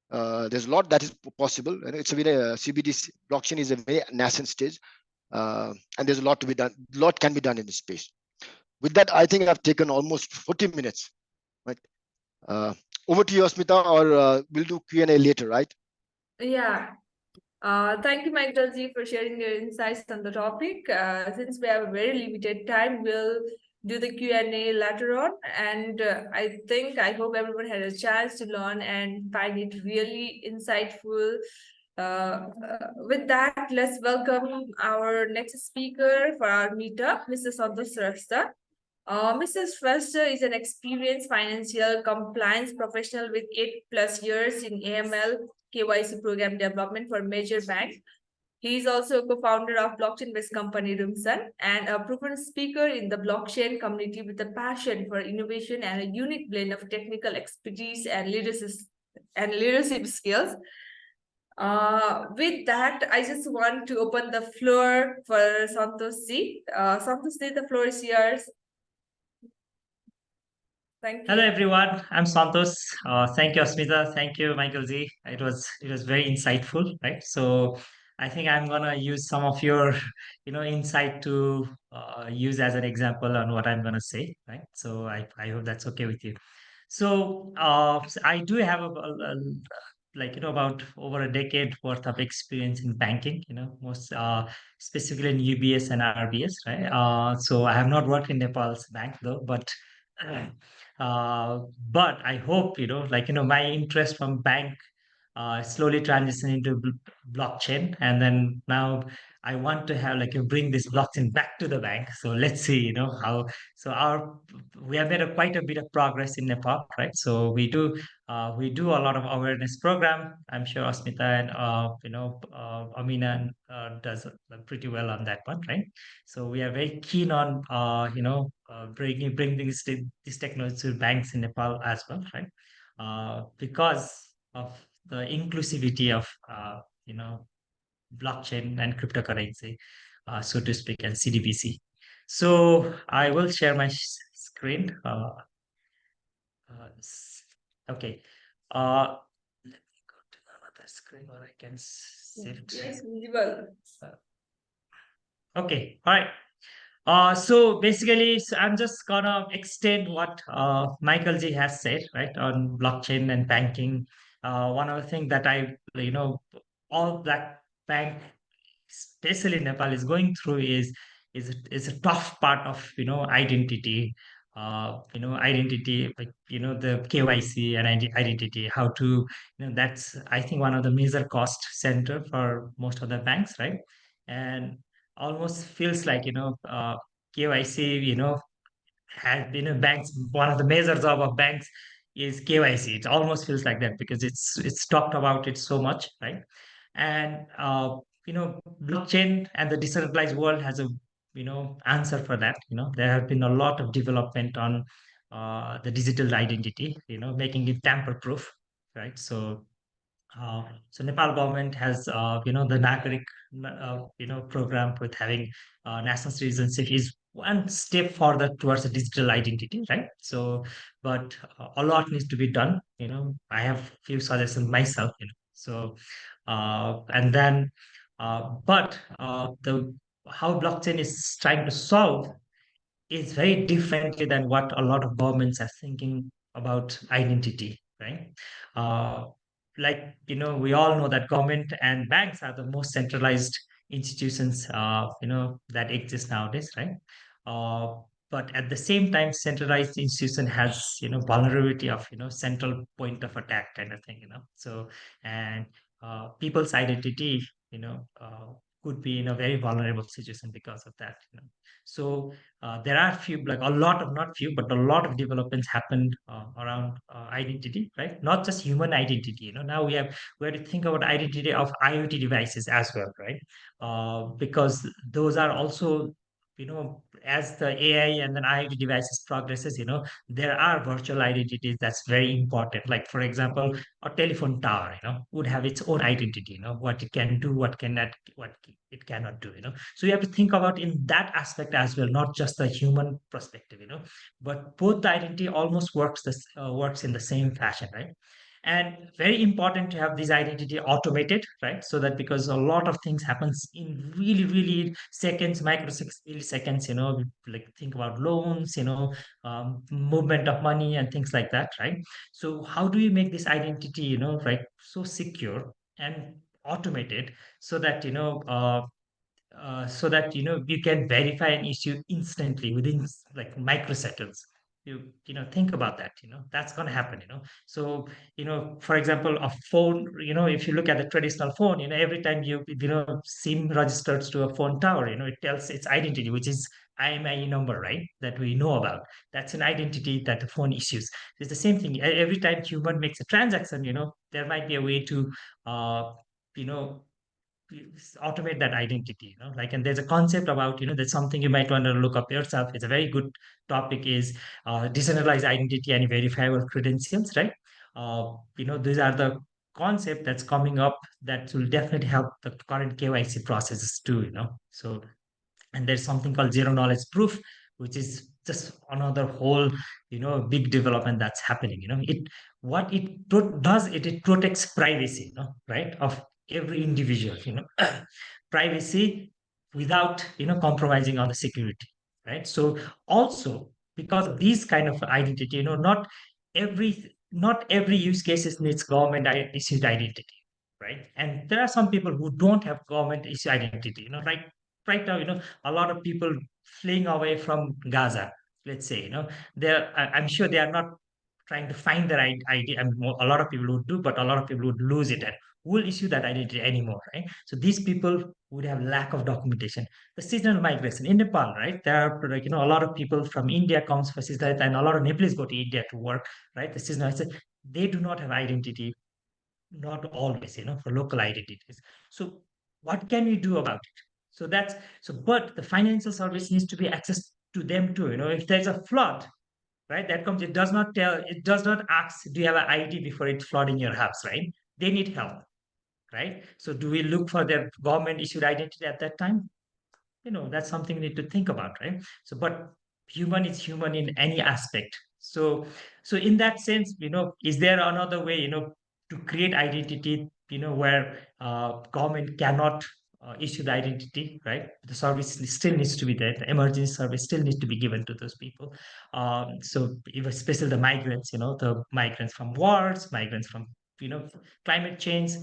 there's a lot that is possible, and it's a very CBDC blockchain is a very nascent stage, and there's a lot to be done. A lot can be done in this space. With that, I think I've taken almost 40 minutes, right? Over to you, Asmita, or we'll do Q&A later, right?
Yeah. Thank you, Michael G, for sharing your insights on the topic. Since we have a very limited time, we'll do the Q&A later on. And I hope everyone had a chance to learn and find it really insightful. With that, let's welcome our next speaker for our meetup, Mr. Santosh Srivastava. Mr. Srivastava is an experienced financial compliance professional with 8+ years in AML KYC program development for major banks. He is also a co-founder of blockchain-based company Rumsan and a proven speaker in the blockchain community with a passion for innovation and a unique blend of technical expertise and leadership skills. With that, I just want to open the floor for Santosh Ji. Santosh Ji, the floor is yours. Thank you.
Hello everyone, I'm Santos. Thank you, Asmita. Thank you, Michael Z. It was very insightful, right? So I think I'm gonna use some of your insight to use as an example on what I'm gonna say, right? So I hope that's okay with you. So I do have about over a decade worth of experience in banking, most specifically in UBS and RBS, right? So I have not worked in Nepal's bank though, but I hope, my interest from bank slowly transition into blockchain, and then now I want to have bring this blockchain back to the bank. So let's see, how. So we have made quite a bit of progress in Nepal, right? So we do a lot of awareness program. I'm sure Asmita and Amina does pretty well on that one, right? So we are very keen on bringing this technology to banks in Nepal as well, right? Because of the inclusivity of blockchain and cryptocurrency, so to speak, and CDBC. So I will share my screen. Okay. Let me go to another screen where I can shift.
Yes, visible.
Okay. All right. So basically, I'm just gonna extend what Michael G has said, right, on blockchain and banking. One of the things that all that bank, especially Nepal, is going through is a tough part of identity. Identity, like the KYC and identity. How to that's, I think, one of the major cost center for most of the banks, right? And almost feels like KYC, has been a banks, one of the major job of banks is KYC. It almost feels like that because it's talked about it so much, right? And blockchain and the decentralized world has a answer for that. There have been a lot of development on the digital identity, making it tamper proof, right? So Nepal government has, the Nagarik, program with having national citizenship is one step further towards a digital identity, right? So, but a lot needs to be done. I have few suggestions myself. So, and then, but the how blockchain is trying to solve is very differently than what a lot of governments are thinking about identity, right? Uh, like, we all know that government and banks are the most centralized institutions, that exist nowadays, right? Uh, but at the same time, centralized institution has, vulnerability of, central point of attack kind of thing, So, and people's identity, could be in a very vulnerable situation because of that, So there are few, like a lot of, not few, but a lot of developments happened around identity, right? Not just human identity. Now we have to think about identity of IoT devices as well, right? Because those are also, as the AI and then IoT devices progresses, there are virtual identities that's very important. Like for example, a telephone tower, would have its own identity, what it can do, what it cannot do, So you have to think about in that aspect as well, not just the human perspective, but both the identity almost works in the same fashion, right? And very important to have this identity automated, right? So that, because a lot of things happens in really, really seconds, milliseconds, like think about loans, movement of money and things like that, right? So how do you make this identity, right, so secure and automated, so that you can verify an issue instantly within like microseconds. You think about that, that's going to happen, so for example, a phone, if you look at the traditional phone, every time SIM registers to a phone tower, it tells its identity, which is IMEI number, right, that we know about. That's an identity that the phone issues. It's the same thing. Every time human makes a transaction, there might be a way to uh, you know automate that identity, like, and there's a concept about, that's something you might want to look up yourself. It's a very good topic, is decentralized identity and verifiable credentials, right? These are the concept that's coming up that will definitely help the current KYC processes too, so, and there's something called zero knowledge proof, which is just another whole, big development that's happening, what does, it protects privacy, right, of every individual, privacy, without, compromising on the security, right? So also, because of these kind of identity, not every use cases needs government issued identity, right? And there are some people who don't have government issue identity, right now, a lot of people fleeing away from Gaza, let's say, I'm sure they are not trying to find their ID. I mean, a lot of people would do, but a lot of people would lose it, and who will issue that identity anymore, right? So these people would have lack of documentation. The seasonal migration in Nepal, right? There are, like, a lot of people from India comes for seasonal, and a lot of Nepalese go to India to work, right? The seasonal, they do not have identity, not always, for local identities. So what can we do about it? So that's so, but the financial service needs to be access to them too. If there's a flood, right, that comes, it does not ask, do you have an ID before it flooding your house, right? They need help, right? So do we look for their government issued identity at that time? That's something we need to think about, right? So, but human is human in any aspect. So in that sense, is there another way, to create identity, where government cannot issue the identity, right? The service still needs to be there. The emergency service still needs to be given to those people. So even especially the migrants, the migrants from wars, migrants from, climate change,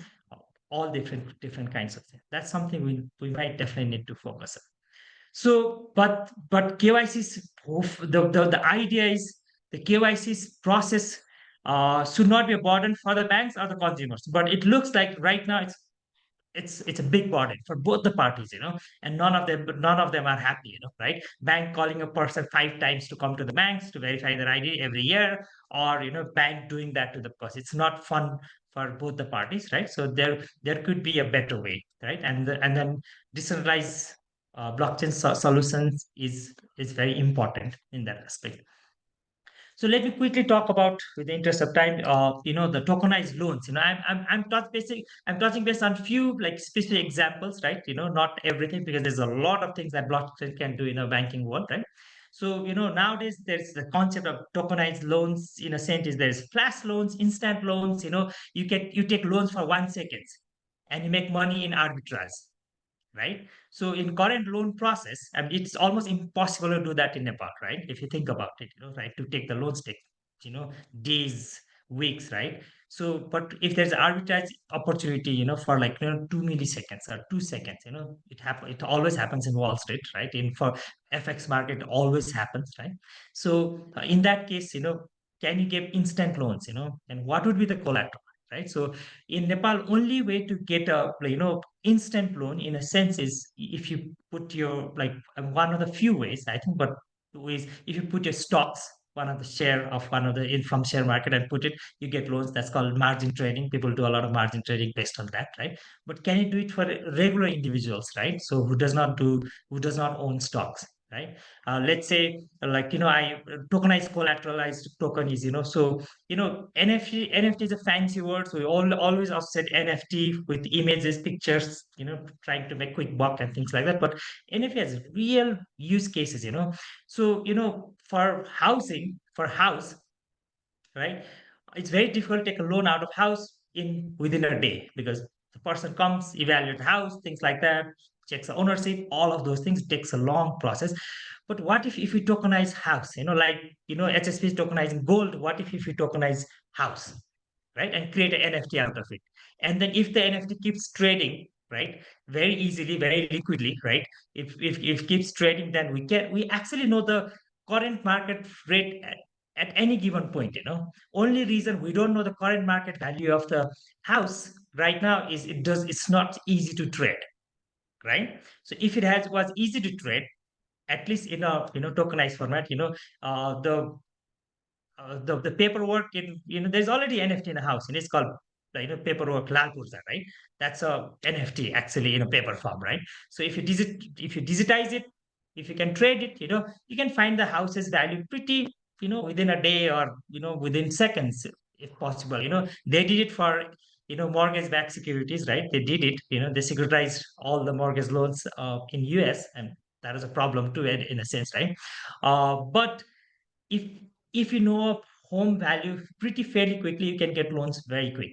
all different kinds of things. That's something we might definitely need to focus on. So, but KYC's, the idea is the KYC's process should not be a burden for the banks or the consumers. But it looks like right now it's a big burden for both the parties, and none of them are happy, right? Bank calling a person 5 times to come to the banks to verify their ID every year, or bank doing that to the person. It's not fun for both the parties, right? So there could be a better way, right? And then decentralized blockchain solutions is very important in that aspect. So let me quickly talk about, with the interest of time, the tokenized loans. I'm touching base on few like specific examples, right? Not everything, because there's a lot of things that blockchain can do in a banking world, right? So nowadays there's the concept of tokenized loans. In a sense, is there's flash loans, instant loans. You take loans for 1 second, and you make money in arbitrage, right? So in current loan process, I mean, it's almost impossible to do that in Nepal, right? If you think about it, right, to take the loans take, days, weeks, right? So, but if there's arbitrage opportunity, for like 2 milliseconds or 2 seconds, it always happens in Wall Street, right? In for FX market, it always happens, right? So in that case, can you give instant loans, and what would be the collateral, right? So in Nepal, only way to get a instant loan in a sense is if you put your like one of the few ways I think, but ways if you put your stocks, one of the share of one of the in from share market and put it, you get loans. That's called margin trading. People do a lot of margin trading based on that, right? But can you do it for regular individuals, right? So who does not own stocks, right? Let's say like I tokenized collateralized token is so NFT is a fancy word, so we always offset NFT with images, pictures, trying to make quick buck and things like that. But NFT has real use cases, So, for housing, for house, right? It's very difficult to take a loan out of house in within a day because the person comes, evaluate the house, things like that, checks the ownership, all of those things takes a long process. But what if we tokenize house? Like HSP is tokenizing gold. What if we tokenize house, right? And create an NFT out of it. And then if the NFT keeps trading, right, very easily, very liquidly, right? If keeps trading, then we actually know the current market rate at any given point. Only reason we don't know the current market value of the house right now is it's not easy to trade, right? So if it was easy to trade, at least in a tokenized format, the paperwork in there's already NFT in a house and it's called paperwork lal purza, right? That's a NFT actually in a paper form, right? So if you digitize it, if you can trade it, you can find the house's value pretty within a day or within seconds if possible. They did it for mortgage backed securities, right? They did it, they securitized all the mortgage loans in US, and that is a problem too in a sense, right? But if if you know a home value pretty fairly quickly, you can get loans very quick,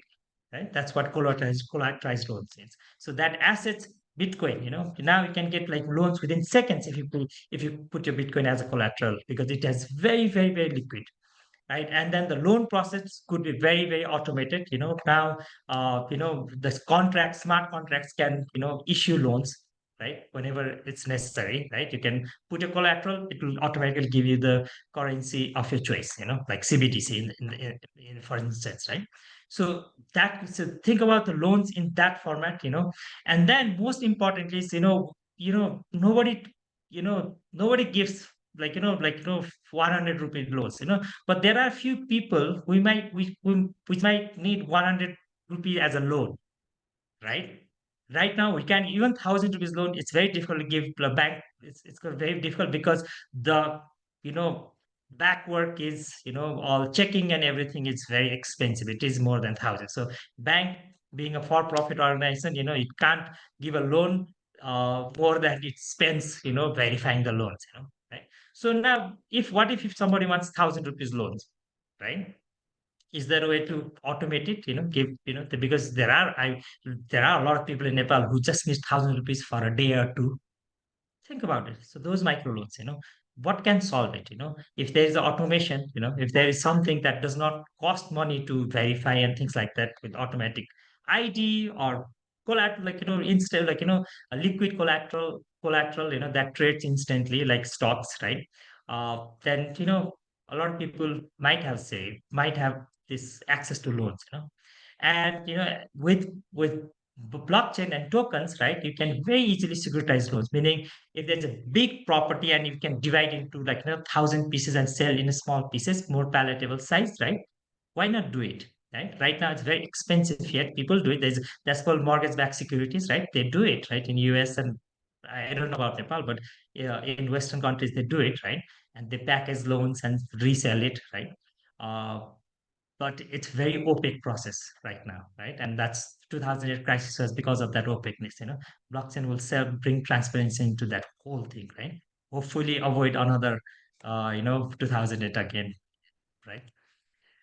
right? That's what collateralized loans is. So that assets Bitcoin, now you can get like loans within seconds if you put your Bitcoin as a collateral because it has very very very liquid, right? And then the loan process could be very very automated. Now the smart contracts can issue loans, right, whenever it's necessary, right? You can put a collateral, it will automatically give you the currency of your choice, like CBDC for instance, right? So think about the loans in that format, and then most importantly is nobody gives like 100 rupee loans, but there are few people which might need 100 rupee as a loan, right? Right now, we can even 1,000 rupees loan. It's very difficult to give the bank. It's very difficult because the you know back work is all checking and everything is very expensive. It is more than 1,000. So bank being a for-profit organization, it can't give a loan more than it spends verifying the loans, right? So now, if somebody wants 1,000 rupees loans, right? Is there a way to automate it, give because there are a lot of people in Nepal who just need 1,000 rupees for a day or two. Think about it. So those microloans, what can solve it? If there is automation, if there is something that does not cost money to verify and things like that with automatic ID or collateral, like instead, like a liquid collateral, that trades instantly like stocks, right? Then a lot of people might have this access to loans, and with blockchain and tokens, right? You can very easily securitize loans, meaning if there's a big property and you can divide into like 1,000 pieces and sell in small pieces, more palatable size, right? Why not do it? Right now it's very expensive, yet people do it. That's called mortgage-backed securities, right? They do it, right, in US, and I don't know about Nepal, but in Western countries they do it, right? And they package loans and resell it, right? Uh, but it's very opaque process right now, right? And that's 2008 crisis was because of that opaqueness. Blockchain will bring transparency into that whole thing, right? Hopefully avoid another 2008 again, right?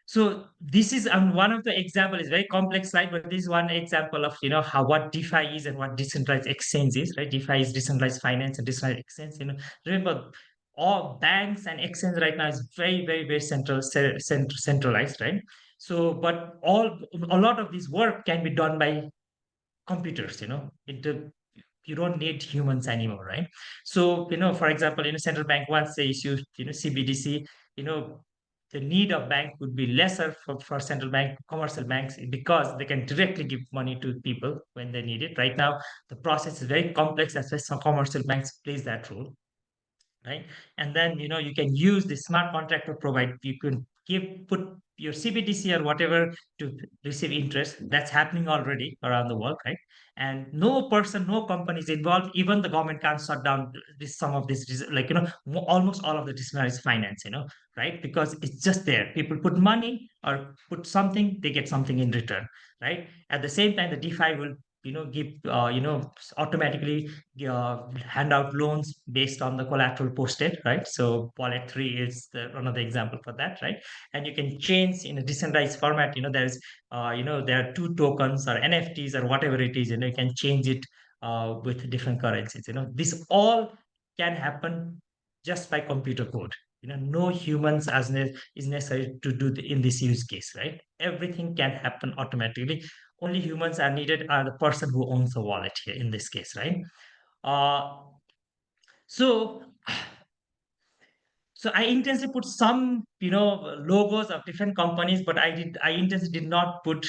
So this is one of the example is very complex slide, but this is one example of how what DeFi is and what decentralized exchange is, right? DeFi is decentralized finance and decentralized exchange. Remember, all banks and exchange right now is very, very, very centralized, right? So, but a lot of this work can be done by computers. You don't need humans anymore, right? So, for example, central bank once they issue, CBDC, you know, the need of bank would be lesser for central bank, commercial banks, because they can directly give money to people when they need it. Right now, the process is very complex. That's why some commercial banks plays that role, right? And then you can use the smart contract to provide. You can put your CBDC or whatever to receive interest. That's happening already around the world, right? And no person, no company is involved. Even the government can't shut down some of this, like almost all of the decentralized finance, right? Because it's just there. People put money or put something, they get something in return, right? At the same time, the DeFi will give automatically hand out loans based on the collateral posted, right? So wallet 3 is another example for that, right? And you can change in a decentralized format. There's there are two tokens or NFTs or whatever it is. You can change it with different currencies. This all can happen just by computer code. No humans is necessary to do in this use case, right? Everything can happen automatically. Only humans are needed are the person who owns the wallet here in this case, right? uh, so so I intentionally put some logos of different companies, but I intentionally did not put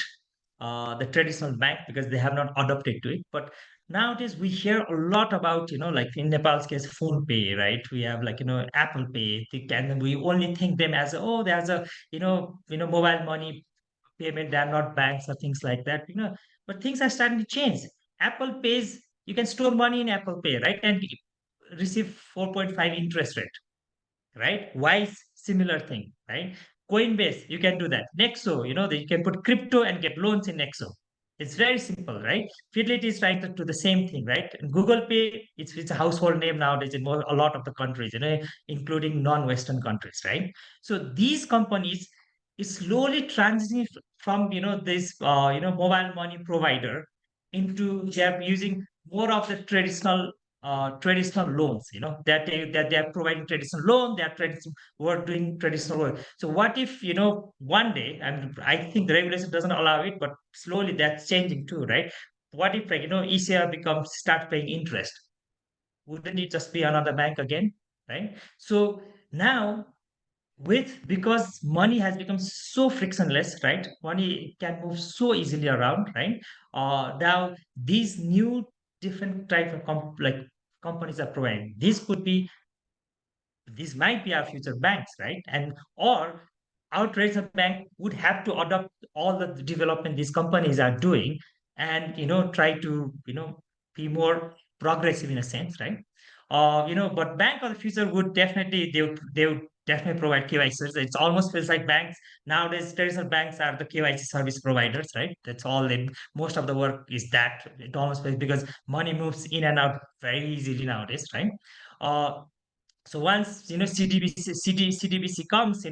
the traditional bank because they have not adopted to it. But nowadays we hear a lot about like in Nepal's case, phone pay, right? We have like Apple Pay, and we only think them as oh, there's a mobile money payment. They are not banks or things like that. But things are starting to change. Apple Pays, you can store money in Apple Pay, right? And receive 4.5 interest rate, right? Wise, similar thing, right? Coinbase, you can do that. Nexo, you can put crypto and get loans in Nexo. It's very simple, right? Fidelity is trying to do the same thing, right? And Google Pay, it's a household name nowadays in a lot of the countries, including non-Western countries, right? So these companies is slowly transitioning from this mobile money provider into they're using more of the traditional loans, that they are providing traditional loan, they are doing traditional work. So what if one day, and I think the regulation doesn't allow it, but slowly that's changing too, right? What if like ECR becomes start paying interest? Wouldn't it just be another bank again, right? So now, because money has become so frictionless, right? Money can move so easily around, right? Now these new different type of like companies are providing. These might be our future banks, right? And or our traditional bank would have to adopt all the development these companies are doing, and try to be more progressive in a sense, right? But bank of the future would definitely they would definitely provide KYC. It almost feels like banks nowadays, traditional banks are the KYC service providers, right? That's all most of the work is that. It almost feels because money moves in and out very easily nowadays, right? uh, so once CDBC comes,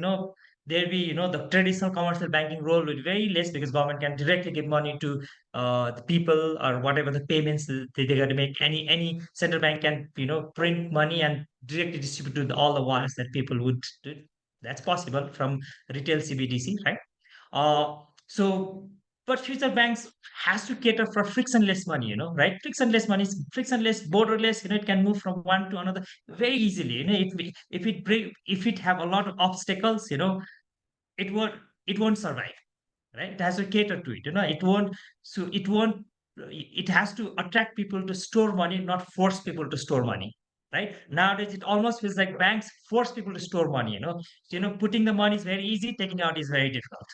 there'll be the traditional commercial banking role will be very less, because government can directly give money to the people or whatever the payments that they got to make. Any central bank can print money and directly distribute to all the wallets that people would do. That's possible from retail CBDC, right? So, but future banks has to cater for frictionless money, right? Frictionless money is frictionless, borderless. It can move from one to another very easily. If it have a lot of obstacles, it won't it won't survive, right? It has to cater to it. It won't. It has to attract people to store money, not force people to store money. Right nowadays, it almost feels like banks force people to store money. Putting the money is very easy, taking out is very difficult,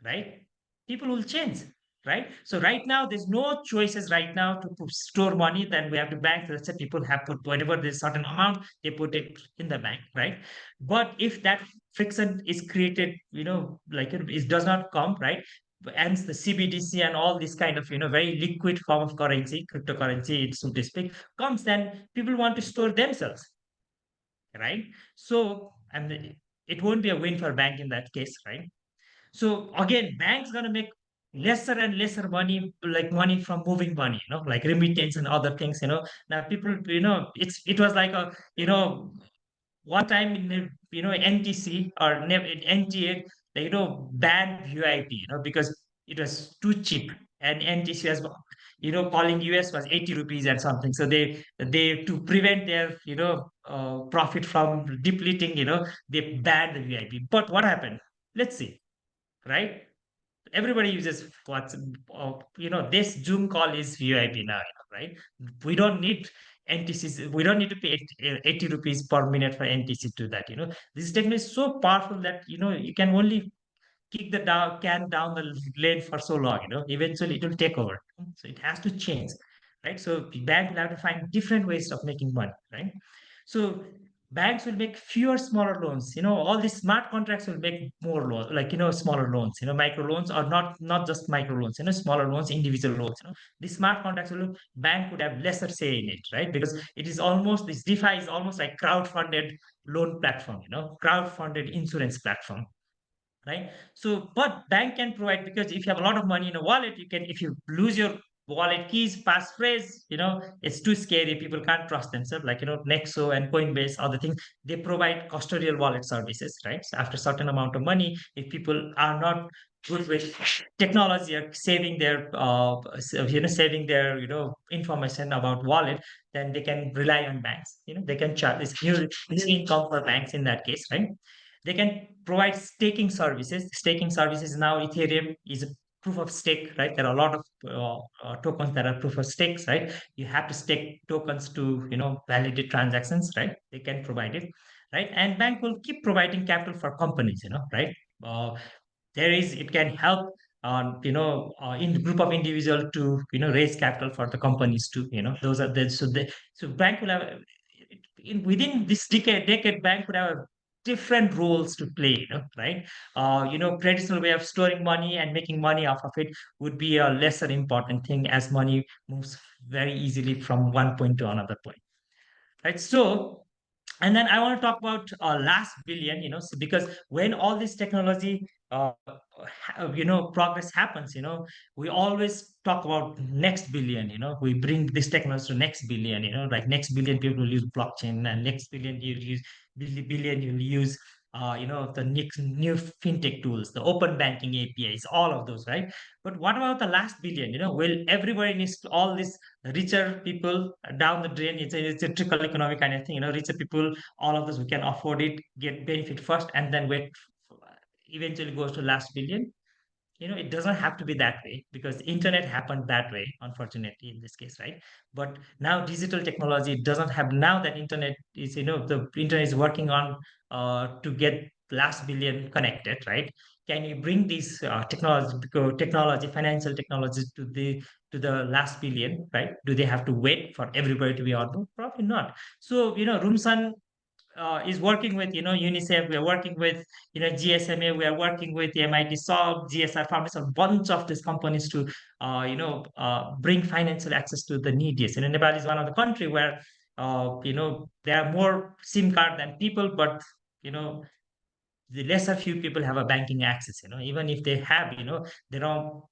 right? People will change, right? So right now, there's no choices right now to store money. Then we have to bank. Let's say people have put whatever there's certain amount, they put it in the bank, right? But if that friction is created, like it does not come, right? And the CBDC and all this kind of very liquid form of currency, cryptocurrency, so to speak, comes, then people want to store themselves, right? So, and it won't be a win for bank in that case, right? So again, banks gonna make lesser and lesser money, like money from moving money, like remittance and other things. Now people, it was like a, one time in the, NTC or NTA, they, banned VIP, because it was too cheap, and NTC was, calling US was 80 rupees and something. So they to prevent their, profit from depleting, they banned the VIP. But what happened? Let's see, right? Everybody uses what's, this Zoom call is VIP now, right? We don't need NTCs, we don't need to pay 80 rupees per minute for NTC to that. This technology is so powerful that, you can only kick the can down the lane for so long, eventually it will take over. So it has to change, right? So the bank will have to find different ways of making money, right? So banks will make fewer smaller loans. All these smart contracts will make more loans, like, smaller loans, micro loans, or not just micro loans, smaller loans, individual loans. These smart contracts will, bank would have lesser say in it, right? Because it is almost, this DeFi is almost like crowd-funded loan platform, crowd-funded insurance platform, right? So but bank can provide, because if you have a lot of money in a wallet, you can, if you lose your wallet keys, passphrase, it's too scary, people can't trust themselves, like, Nexo and Coinbase, other things, they provide custodial wallet services, right? So after certain amount of money, if people are not good with technology or saving their, saving their, information about wallet, then they can rely on banks. They can charge this new income for banks in that case, right? They can provide staking services. Staking services now, Ethereum is a proof of stake, right? There are a lot of tokens that are proof of stakes, right? You have to stake tokens to, validate transactions, right? They can provide it, right? And bank will keep providing capital for companies, right? Uh, it can help, in group of individual to, raise capital for the companies too. Those are the, so bank will have, within this decade, bank would have different roles to play, right? Traditional way of storing money and making money off of it would be a lesser important thing, as money moves very easily from one point to another point, right? So, and then I want to talk about last billion, so because when all this technology, progress happens, we always talk about next billion. We bring this technology to next billion, like next billion people will use blockchain, and next billion you'll use, billion you'll use, the next new fintech tools, the open banking APIs, all of those, right? But what about the last billion? Will everybody needs to, all this richer people down the drain, it's a trickle economic kind of thing, richer people, all of us who can afford it, get benefit first, and then wait, eventually goes to last billion. It doesn't have to be that way, because internet happened that way, unfortunately, in this case, right? But now digital technology doesn't have, now that internet is, the internet is working on, to get last billion connected, right? Can you bring these, technology, financial technologies to the last billion, right? Do they have to wait for everybody to be on board? Probably not. So, Rumsan is working with, UNICEF. We are working with, GSMA. We are working with MIT Solve, GSR Foundation, a bunch of these companies to, bring financial access to the neediest. Nepal is one of the country where, there are more SIM card than people, but, you know, the lesser few people have a banking access. Even if they have, they don't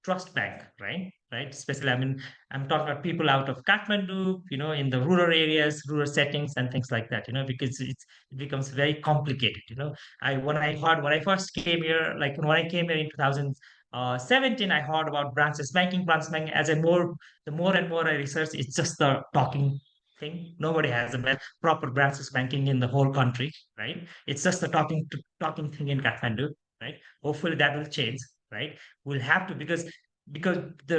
trust bank, right? Right. Especially, I mean, I'm talking about people out of Kathmandu, in the rural areas, rural settings, and things like that. Because it becomes very complicated. When I first came here, like when I came here in 2017, I heard about branches banking. The more and more I research, it's just the talking thing. Nobody has a proper branches banking in the whole country, right? It's just the talking thing in Kathmandu, right? Hopefully that will change, right? We'll have to, because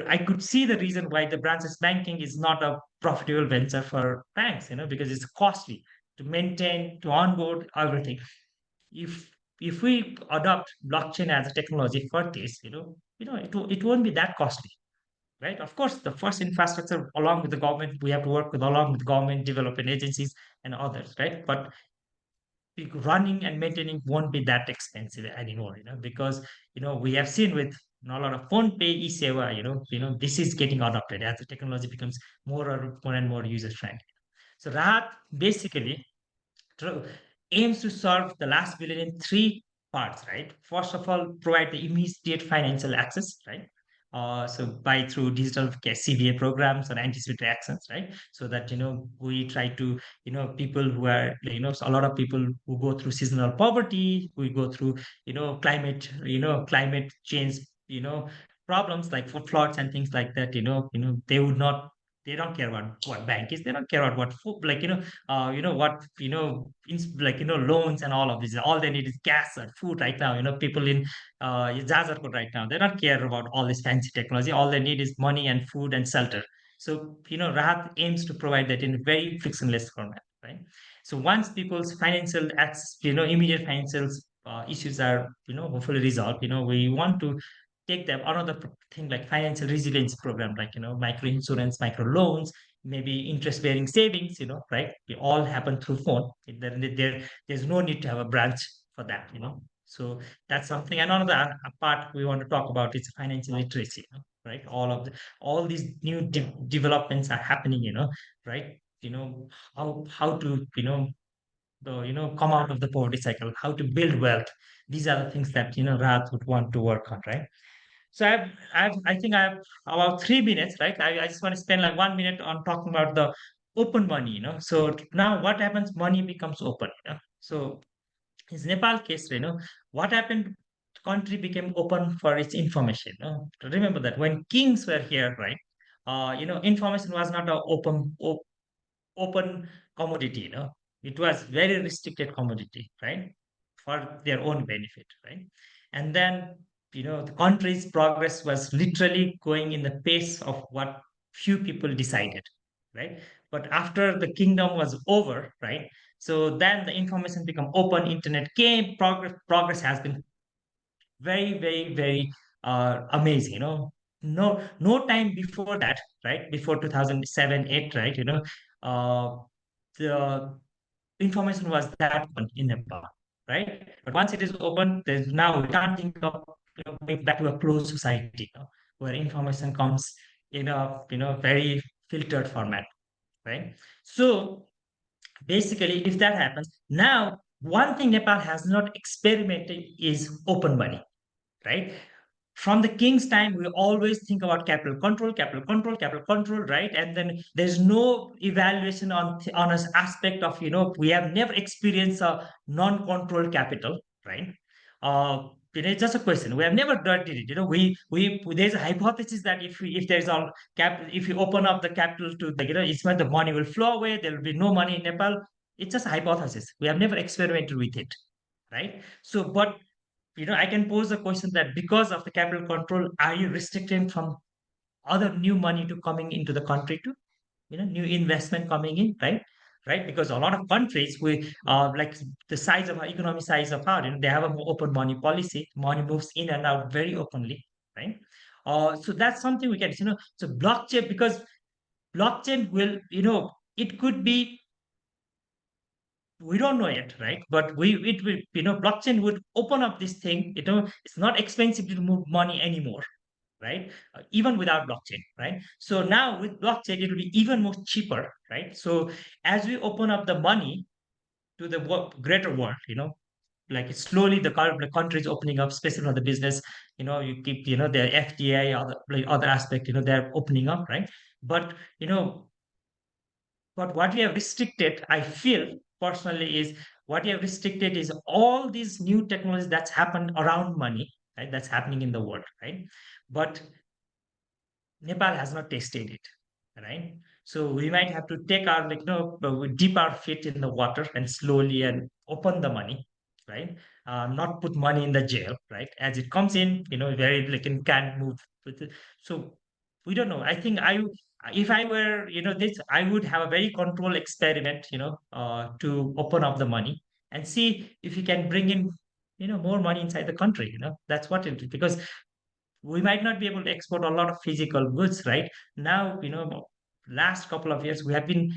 I could see the reason why the branches banking is not a profitable venture for banks, because it's costly to maintain, to onboard everything. If if we adopt blockchain as a technology for this, it won't be that costly, right? Of course, the first infrastructure, along with the government, we have to work with, along with government development agencies and others, right? But running and maintaining won't be that expensive anymore, because we have seen with a lot of phone pay e-seva, this is getting adopted as the technology becomes more and more user friendly. So Rahat basically tr- aims to serve the last billion in three parts, right? First of all, provide the immediate financial access, right? So by through digital CBA programs or anticipatory actions, right? So that we try to people who are a lot of people who go through seasonal poverty, we go through climate change, problems like food floods and things like that. They would not. They don't care about what bank is. They don't care about what food, what loans and all of this. All they need is gas or food right now. People in Jazarkot right now, they don't care about all this fancy technology. All they need is money and food and shelter. So Rahat aims to provide that in a very frictionless format, right? So once people's financial access, immediate financial issues are hopefully resolved, we want to take them another thing like financial resilience program, like micro insurance, micro loans, maybe interest bearing savings, right? They all happen through phone. There's no need to have a branch for that. So that's something. And another part we want to talk about is financial literacy, right? All these new developments are happening, right? How to come out of the poverty cycle, how to build wealth. These are the things that Rahat would want to work on, right? So I think I have about 3 minutes, right? I just want to spend like 1 minute on talking about the open money, So now what happens? Money becomes open, So in Nepal case, what happened? Country became open for its information. Remember that when kings were here, right? Information was not a open commodity, It was very restricted commodity, right? For their own benefit, right? And then, the country's progress was literally going in the pace of what few people decided, right? But after the kingdom was over, right? So then the information become open, internet came, progress has been very, very, very amazing, no time before that, right? Before 2007, 8, right? Uh, the information was that one in Nepal, right? But once it is open, there's now we can't think of going back to a closed society, where information comes in a very filtered format, right? So basically, if that happens, now one thing Nepal has not experimented is open money, right? From the king's time, we always think about capital control, capital control, capital control, right? And then there's no evaluation on an aspect of we have never experienced a non-controlled capital, right? It's just a question. We have never done it. We there's a hypothesis that if there's all cap, if you open up the capital to the it's when the money will flow away. There will be no money in Nepal. It's just a hypothesis. We have never experimented with it, right? So, but I can pose the question that because of the capital control, are you restricting from other new money to coming into the country to, new investment coming in, right? Right, because a lot of countries we like the size of our economic size of our, they have an open money policy. Money moves in and out very openly, right? So that's something we can, so blockchain, because blockchain will, it could be, we don't know yet, right? But it will, blockchain would open up this thing. It's not expensive to move money anymore, right? Even without blockchain, right? So now with blockchain, it will be even more cheaper, right? So as we open up the money to the greater world, like slowly the country is opening up, especially on the business. You keep, the FDI, other aspect, they're opening up, right? But what we have restricted, I feel personally, is what we have restricted is all these new technologies that's happened around money, right? That's happening in the world, right? But Nepal has not tasted it, right? So we might have to take our, we dip our feet in the water and slowly and open the money, right? Not put money in the jail, right? As it comes in, very like can't move with it. So we don't know. I think if I were, this, I would have a very controlled experiment, to open up the money and see if you can bring in, more money inside the country. That's what it is, because we might not be able to export a lot of physical goods right now. Last couple of years we have been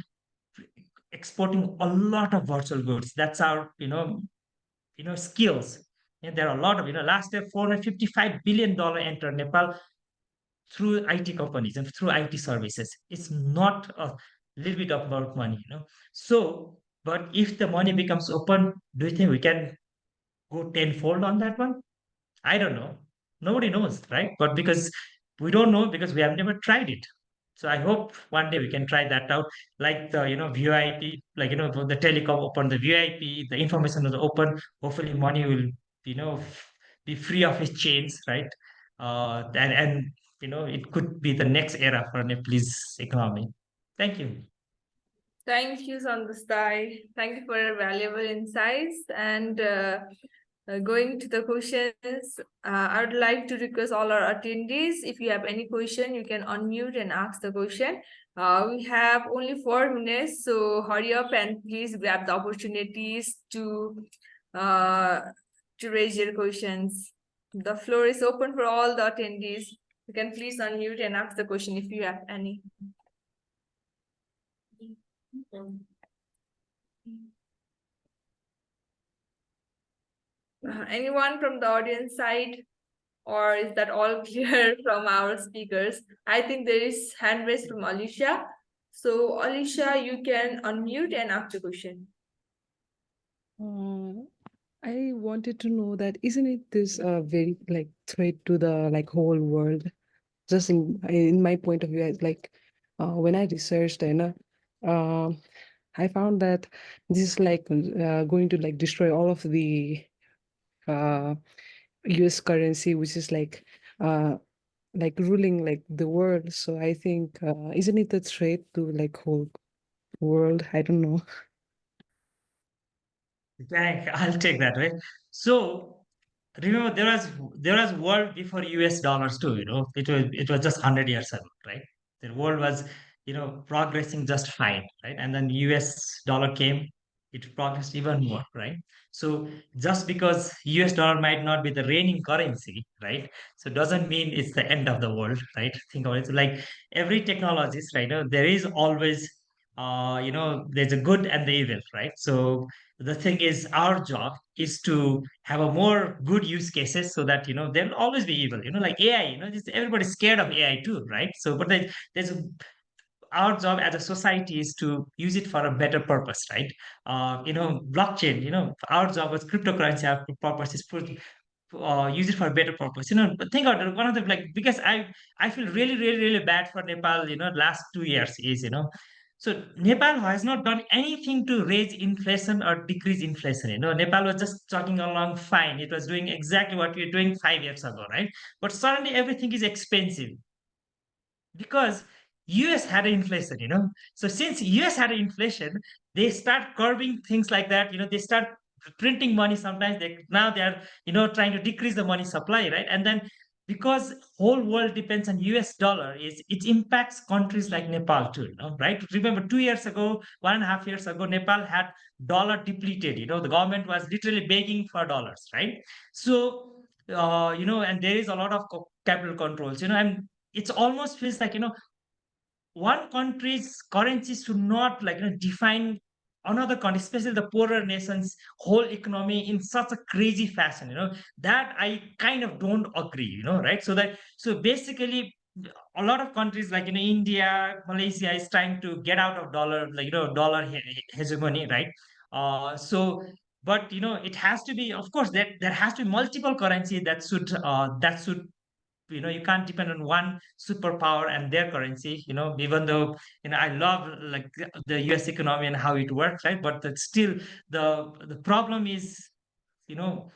exporting a lot of virtual goods. That's our skills. And there are a lot of, last year $455 billion entered Nepal through IT companies and through IT services. It's not a little bit of about money. So but if the money becomes open, do you think we can go tenfold on that one? I don't know. Nobody knows, right? But because we don't know because we have never tried it. So I hope one day we can try that out. Like the VIP, like the telecom open, the VIP, the information is open. Hopefully, money will be free of its chains, right? And it could be the next era for Nepalese economy. Thank you.
Thank you, Sandustai. Thank you for your valuable insights. And going to the questions, I would like to request all our attendees, if you have any question, you can unmute and ask the question. We have only 4 minutes, so hurry up and please grab the opportunities uh, to raise your questions. The floor is open for all the attendees. You can please unmute and ask the question if you have any. Anyone from the audience side, or is that all clear from our speakers? I think there is hand raised from Alicia. So Alicia, you can unmute and ask the question.
I wanted to know that isn't it this very like threat to the like whole world? Just in my point of view, when I researched and I found that this is like going to like destroy all of the US currency, which is like ruling like the world. So I think isn't it a threat to like whole world? I don't know.
I'll take that, right? So remember, there was world before US dollars too. It was just 100 years ago, right? The world was progressing just fine, right? And then US dollar came, it progressed even more, right? So just because US dollar might not be the reigning currency, right? So doesn't mean it's the end of the world, right? Think of it. So like every technologist, right? There is always there's a good and the evil, right? So the thing is our job is to have a more good use cases so that there will always be evil, like AI, everybody's scared of AI too, right? So but there's our job as a society is to use it for a better purpose, right? Blockchain, our job as cryptocurrency, our purpose is use it for a better purpose. But think about it, one of the like because I feel really, really, really bad for Nepal. Last 2 years is so Nepal has not done anything to raise inflation or decrease inflation. Nepal was just chugging along fine. It was doing exactly what we were doing 5 years ago, right? But suddenly everything is expensive because US had inflation. So since US had inflation, they start curbing things like that. They start printing money. Sometimes they are trying to decrease the money supply, right? And then because whole world depends on US dollar, is it impacts countries like Nepal too, right? Remember 2 years ago, 1.5 years ago, Nepal had dollar depleted. The government was literally begging for dollars, right? So and there is a lot of capital controls, and it's almost feels like one country's currency should not define another country, especially the poorer nations whole economy in such a crazy fashion, that I kind of don't agree, right? So basically a lot of countries like India, Malaysia is trying to get out of dollar, dollar hegemony, right? So but it has to be, of course, that there has to be multiple currency that should you can't depend on one superpower and their currency, even though I love like the US economy and how it works, right? But still the problem is you know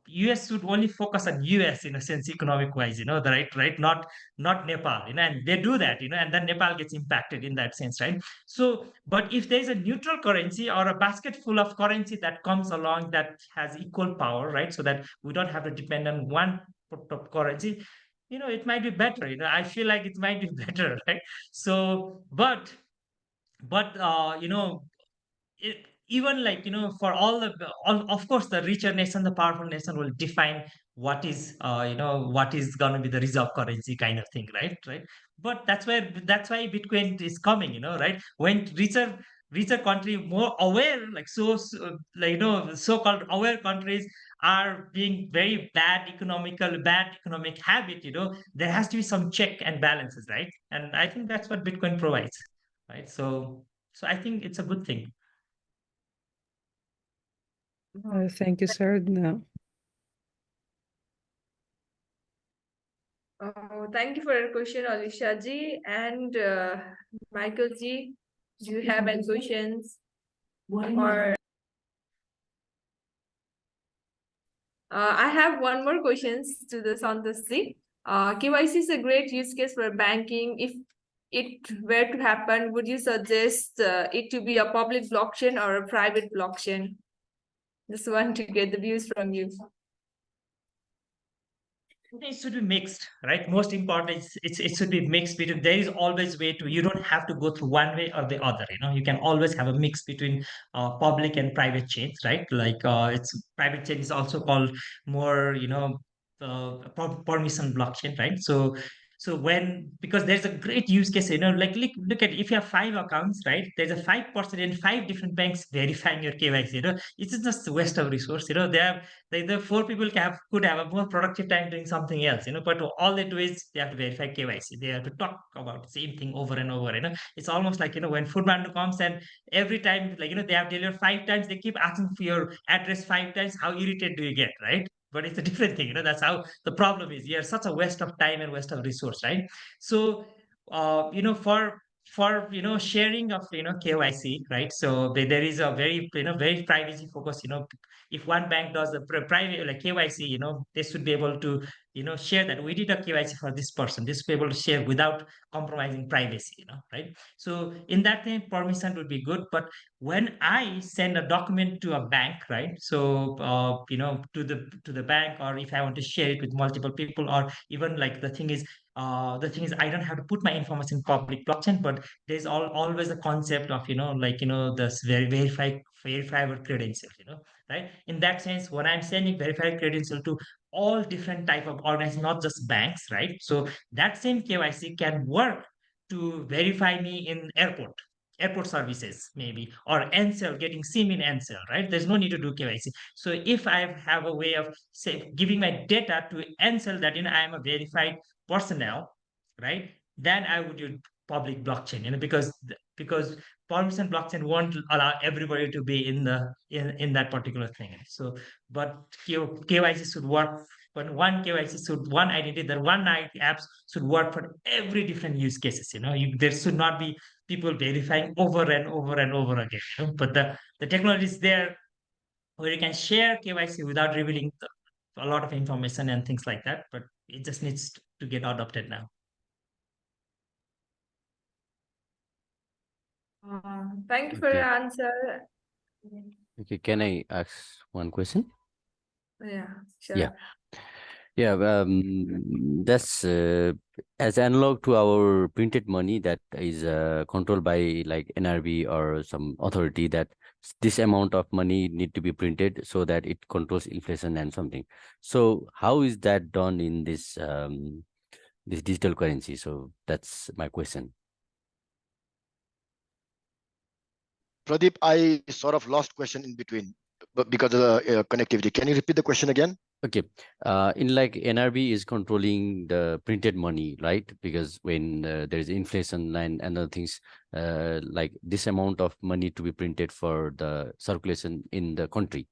US should only focus on US in a sense economic wise, the right, not Nepal, and they do that, and then Nepal gets impacted in that sense, right? So but if there's a neutral currency or a basket full of currency that comes along that has equal power, right, so that we don't have to depend on one currency, it might be better. I feel like it might be better, right? So but it, even like for of course the richer nation, the powerful nation will define what is going to be the reserve currency kind of thing, right? But that's why Bitcoin is coming, right? When richer country, more aware, like like so-called aware countries are being very bad economic habit, there has to be some check and balances, right? And I think that's what Bitcoin provides, right? So I think it's a good thing.
Thank you, sir. No.
Thank you for your question, Alisha ji. And Michael ji, do you have any questions? Or I have one more questions to the Santosh ji. KYC is a great use case for banking. If it were to happen, would you suggest it to be a public blockchain or a private blockchain? Just want to get the views from you.
It should be mixed, right? Most important is it should be mixed between. There is always way to. You don't have to go through one way or the other. You can always have a mix between public and private chains, right? Like it's private chain is also called more, permission blockchain, right? So when because there's a great use case, like look at if you have 5 accounts, right? There's a 5% in 5 different banks verifying your KYC. It's just a waste of resource. They have the 4 people could have a more productive time doing something else, but all they do is they have to verify KYC. They have to talk about the same thing over and over. It's almost like, when food Foodpanda comes and every time, like, they have delivered 5 times, they keep asking for your address 5 times. How irritated do you get, right? But it's a different thing, that's how the problem is. You're such a waste of time and waste of resource, right? So, for sharing of KYC, right? So there is a very very privacy focused. If one bank does the private like KYC, they should be able to share that we did a KYC for this person. This be able to share without compromising privacy, right? So in that thing, permission would be good. But when I send a document to a bank, right? So to the bank, or if I want to share it with multiple people, or even like the thing is I don't have to put my information in public blockchain, but there's always a concept of this verifiable credentials, right? In that sense, when I'm sending verified credential to all different type of organizations, not just banks, right? So that same KYC can work to verify me in airport services, maybe, or Ncell, getting SIM in Ncell, right? There's no need to do KYC. So if I have a way of say giving my data to Ncell that I am a verified personnel, right? Then I would use public blockchain, because permission blockchain won't allow everybody to be in that particular thing. So, but KYC should work. But one KYC should one identity, that one ID apps should work for every different use cases. There should not be people verifying over and over and over again. But the technology is there where you can share KYC without revealing a lot of information and things like that. But it just needs to get adopted now.
Thank you for your
Okay.
answer.
Okay. Can I ask one question?
Yeah, sure.
Yeah. Yeah. That's as analog to our printed money that is controlled by like NRB or some authority, that this amount of money need to be printed so that it controls inflation and something. So how is that done in this digital currency? So that's my question.
Pradeep, I sort of lost question in between, but because of the connectivity. Can you repeat the question again?
Okay. In like NRB is controlling the printed money, right? Because when there is inflation and other things, like this amount of money to be printed for the circulation in the country.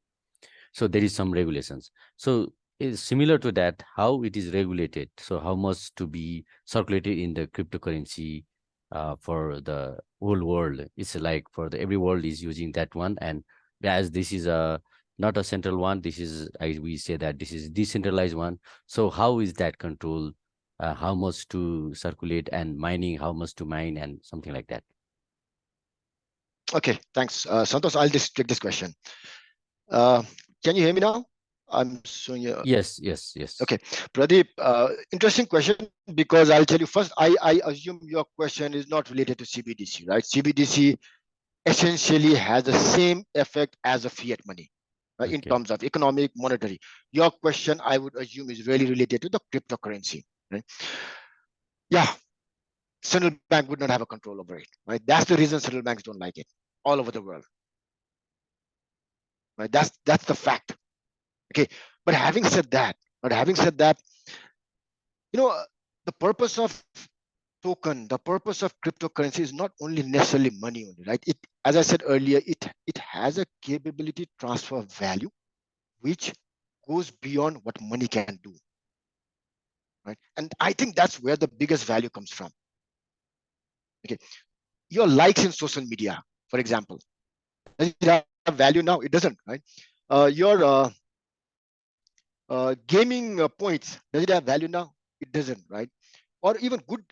So there is some regulations. So is similar to that, how it is regulated. So how much to be circulated in the cryptocurrency for the whole world? It's like for the every world is using that one, and as this is a not a central one, this is we say that this is decentralized one. So how is that control? How much to circulate and mining? How much to mine and something like that?
Okay, thanks, Santosh. I'll just take this question. Can you hear me now? I'm showing you.
Yes.
Okay, Pradeep, interesting question, because I'll tell you first, I assume your question is not related to CBDC, right? CBDC essentially has the same effect as a fiat money, right, in terms of economic, monetary. Your question, I would assume, is really related to the cryptocurrency, right? Yeah, central bank would not have a control over it, right? That's the reason central banks don't like it all over the world, right? That's the fact. Okay, but having said that, the purpose of token, the purpose of cryptocurrency is not only necessarily money only, right? as I said earlier, it has a capability to transfer value, which goes beyond what money can do. Right? And I think that's where the biggest value comes from. Okay, your likes in social media, for example, does it have value now? It doesn't, right? Your gaming points, does it have value now? It doesn't, right? Or even good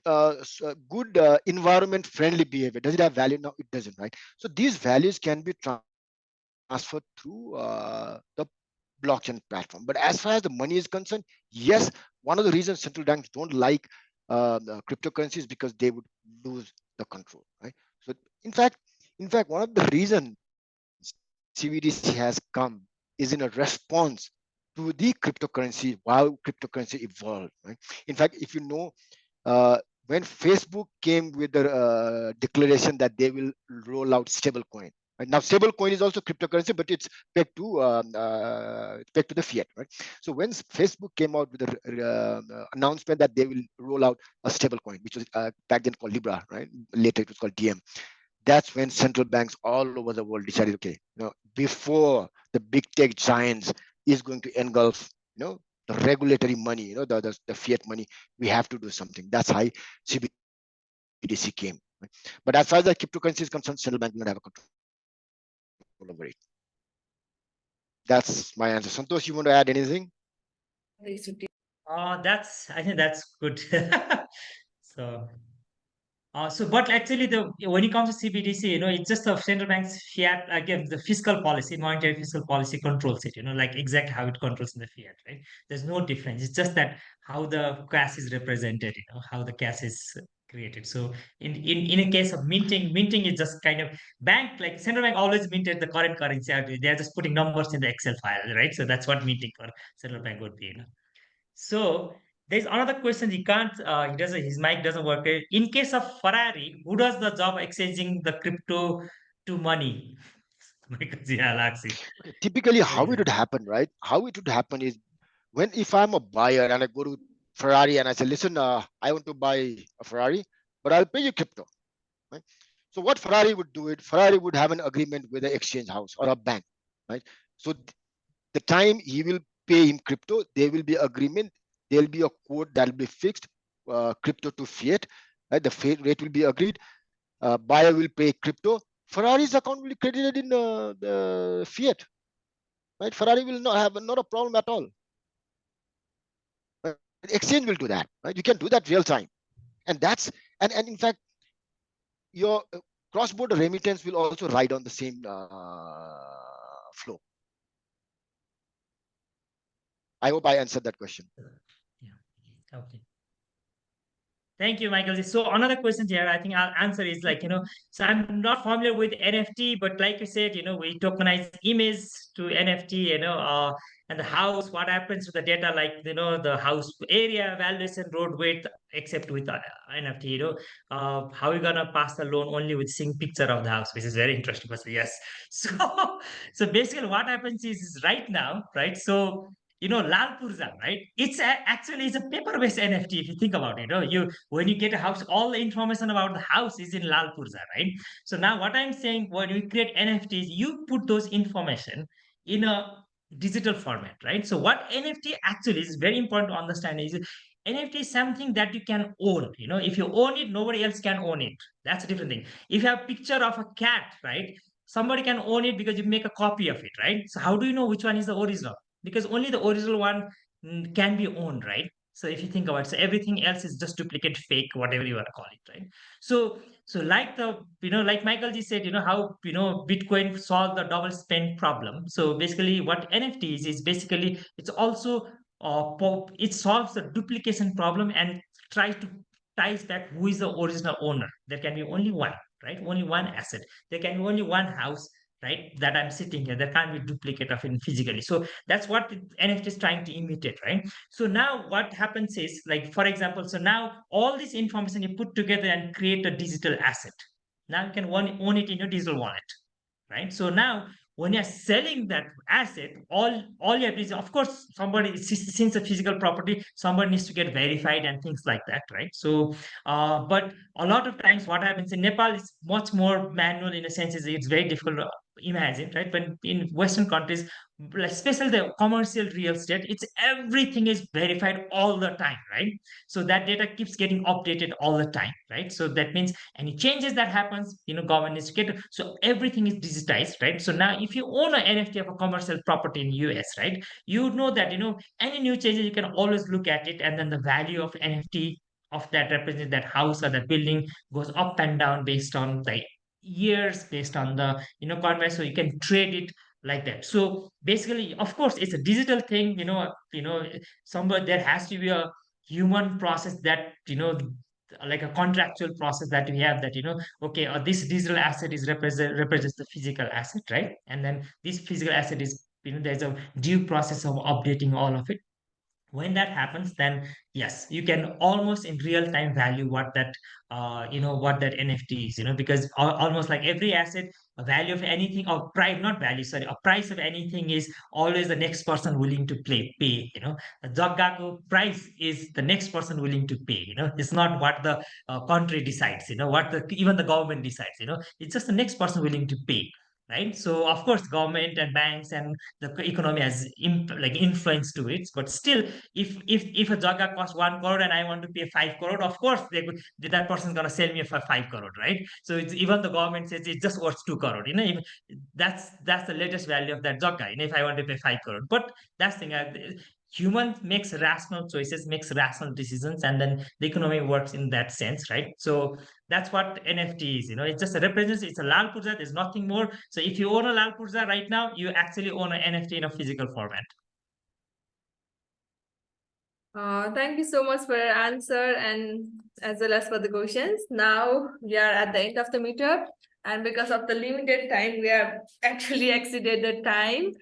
environment friendly behavior, does it have value now? It doesn't, right? So these values can be transferred through the blockchain platform. But as far as the money is concerned, yes, one of the reasons central banks don't like cryptocurrencies because they would lose the control, right? So in fact one of the reasons CBDC has come is in a response to the cryptocurrency, while cryptocurrency evolved, right? In fact, if you know, uh, when Facebook came with the declaration that they will roll out stablecoin. Right? Now, stablecoin is also cryptocurrency, but it's pegged to the fiat. Right? So when Facebook came out with the announcement that they will roll out a stablecoin, which was back then called Libra, right? Later it was called DM. That's when central banks all over the world decided, okay, before the big tech giants is going to engulf, the regulatory money, the fiat money, we have to do something. That's how CBDC came. Right? But as far as the cryptocurrency is concerned, central bank will not have a control over it. That's my answer. Santosh, you want to add anything?
I think that's good. So. So, but actually, when it comes to CBDC, it's just the central bank's fiat, again, the fiscal policy, monetary fiscal policy controls it, like exact how it controls in the fiat, right? There's no difference. It's just that how the cash is represented, how the cash is created. So, in a case of minting is just kind of bank, like central bank always minted the current currency. They're just putting numbers in the Excel file, right? So that's what minting for central bank would be, So there's another question. He can't. He doesn't. His mic doesn't work. In case of Ferrari, who does the job exchanging the crypto to money? Because yeah, Alexi.
Okay, typically,
What
how it would
exactly?
happen, right? How it would happen is when if I'm a buyer and I go to Ferrari and I say, listen, I want to buy a Ferrari, but I'll pay you crypto. Right? So what Ferrari would do it, Ferrari would have an agreement with the exchange house or a bank, right? So the time he will pay him crypto, there will be agreement. There will be a quote that will be fixed, crypto to fiat. Right? The fiat rate will be agreed. Buyer will pay crypto. Ferrari's account will be credited in the fiat. Right? Ferrari will not a problem at all. Right? Exchange will do that. Right? You can do that real time, and and in fact your cross-border remittance will also ride on the same flow. I hope I answered that question.
Yeah. Okay. Thank you, Michael. So another question here, I think I'll answer is like, so I'm not familiar with NFT, but like you said, we tokenize image to NFT, and the house, what happens to the data, like, the house area, valuation, road width, except with NFT, how are you gonna pass the loan only with seeing picture of the house, which is very interesting. But yes, so basically what happens is right now, right? So Lal Purza, right? Actually it's a paper-based NFT if you think about it. You when you get a house, all the information about the house is in Lal Purza, right? So now what I'm saying, when you create NFTs, you put those information in a digital format, right? So what NFT actually is very important to understand is NFT is something that you can own. If you own it, nobody else can own it. That's a different thing. If you have a picture of a cat, right? Somebody can own it because you make a copy of it, right? So how do you know which one is the original? Because only the original one can be owned, right? So if you think about it, so everything else is just duplicate, fake, whatever you want to call it, right? So like like Michael ji said, how Bitcoin solved the double spend problem. So basically, what NFT is basically it's also it solves the duplication problem and tries to ties back who is the original owner. There can be only one, right? Only one asset. There can be only one house, right? That I'm sitting here. There can't be duplicate of it physically. So that's what NFT is trying to imitate, right? So now what happens is, like, for example, so now all this information you put together and create a digital asset. Now you can own it in your digital wallet, right? So now when you're selling that asset, all you have is, of course, somebody, since a physical property, somebody needs to get verified and things like that, right? So but a lot of times what happens in Nepal is much more manual, in a sense, is it's very difficult to imagine, right? But in Western countries, like especially the commercial real estate, it's everything is verified all the time, right? So that data keeps getting updated all the time, right? So that means any changes that happens, government needs to get, so everything is digitized, right? So now if you own an NFT of a commercial property in US, right, you know that any new changes, you can always look at it, and then the value of NFT of that represents that house or that building goes up and down based on the years, based on the context, so you can trade it like that. So basically, of course, it's a digital thing, somebody, there has to be a human process that like a contractual process that we have, that okay, this digital asset is represents the physical asset, right? And then this physical asset is, there's a due process of updating all of it. When that happens, then yes, you can almost in real time value what that what that NFT is, because almost like every asset, a value of anything, or price, not value, sorry, a price of anything is always the next person willing to pay, a jaggaku price is the next person willing to pay, it's not what the country decides, what the even the government decides, it's just the next person willing to pay, right? So of course government and banks and the economy has like influence to it, but still, if a jaga costs 1 crore and I want to pay 5 crore, of course that person is going to sell me for 5 crore, right? So it's, even the government says it's just worth 2 crore, that's the latest value of that jaga, if I want to pay 5 crore. But that's the thing, human makes rational choices, makes rational decisions, and then the economy works in that sense, right? So that's what NFT is, it's just a represents, it's a lal purja, there's nothing more. So if you own a lal purja right now, you actually own an NFT in a physical format.
Thank you so much for your answer and as well as for the questions. Now we are at the end of the meetup, and because of the limited time, we have actually exceeded the time.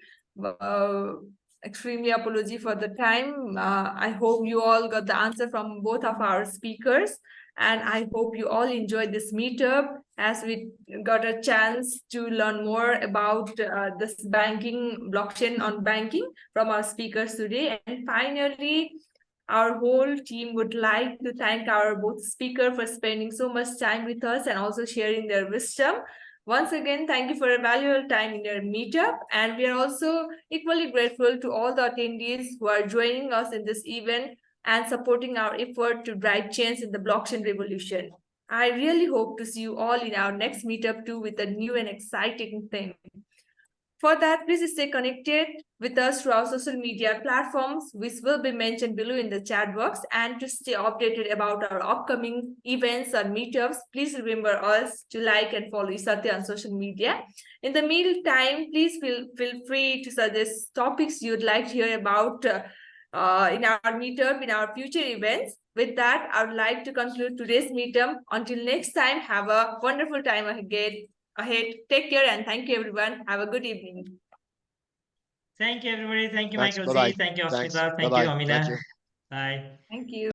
Extremely apology for the time. I hope you all got the answer from both of our speakers, and I hope you all enjoyed this meetup as we got a chance to learn more about this banking, blockchain on banking from our speakers today. And finally, our whole team would like to thank our both speaker for spending so much time with us and also sharing their wisdom. Once again, thank you for your valuable time in your meetup. And we are also equally grateful to all the attendees who are joining us in this event and supporting our effort to drive change in the blockchain revolution. I really hope to see you all in our next meetup too with a new and exciting thing. For that, please stay connected with us through our social media platforms, which will be mentioned below in the chat box. And to stay updated about our upcoming events or meetups, please remember us to like and follow Isatya on social media. In the meantime, please feel free to suggest topics you'd like to hear about in our meetup, in our future events. With that, I would like to conclude today's meetup. Until next time, have a wonderful time ahead. Take care and thank you, everyone. Have a good evening.
Thank you, everybody. Thank you,
Thanks.
Michael
Bye-bye.
Z. Thank you,
Thanks.
Asmita. Thank you,
Bye-bye.
Amina.
Thank you.
Bye.
Thank you.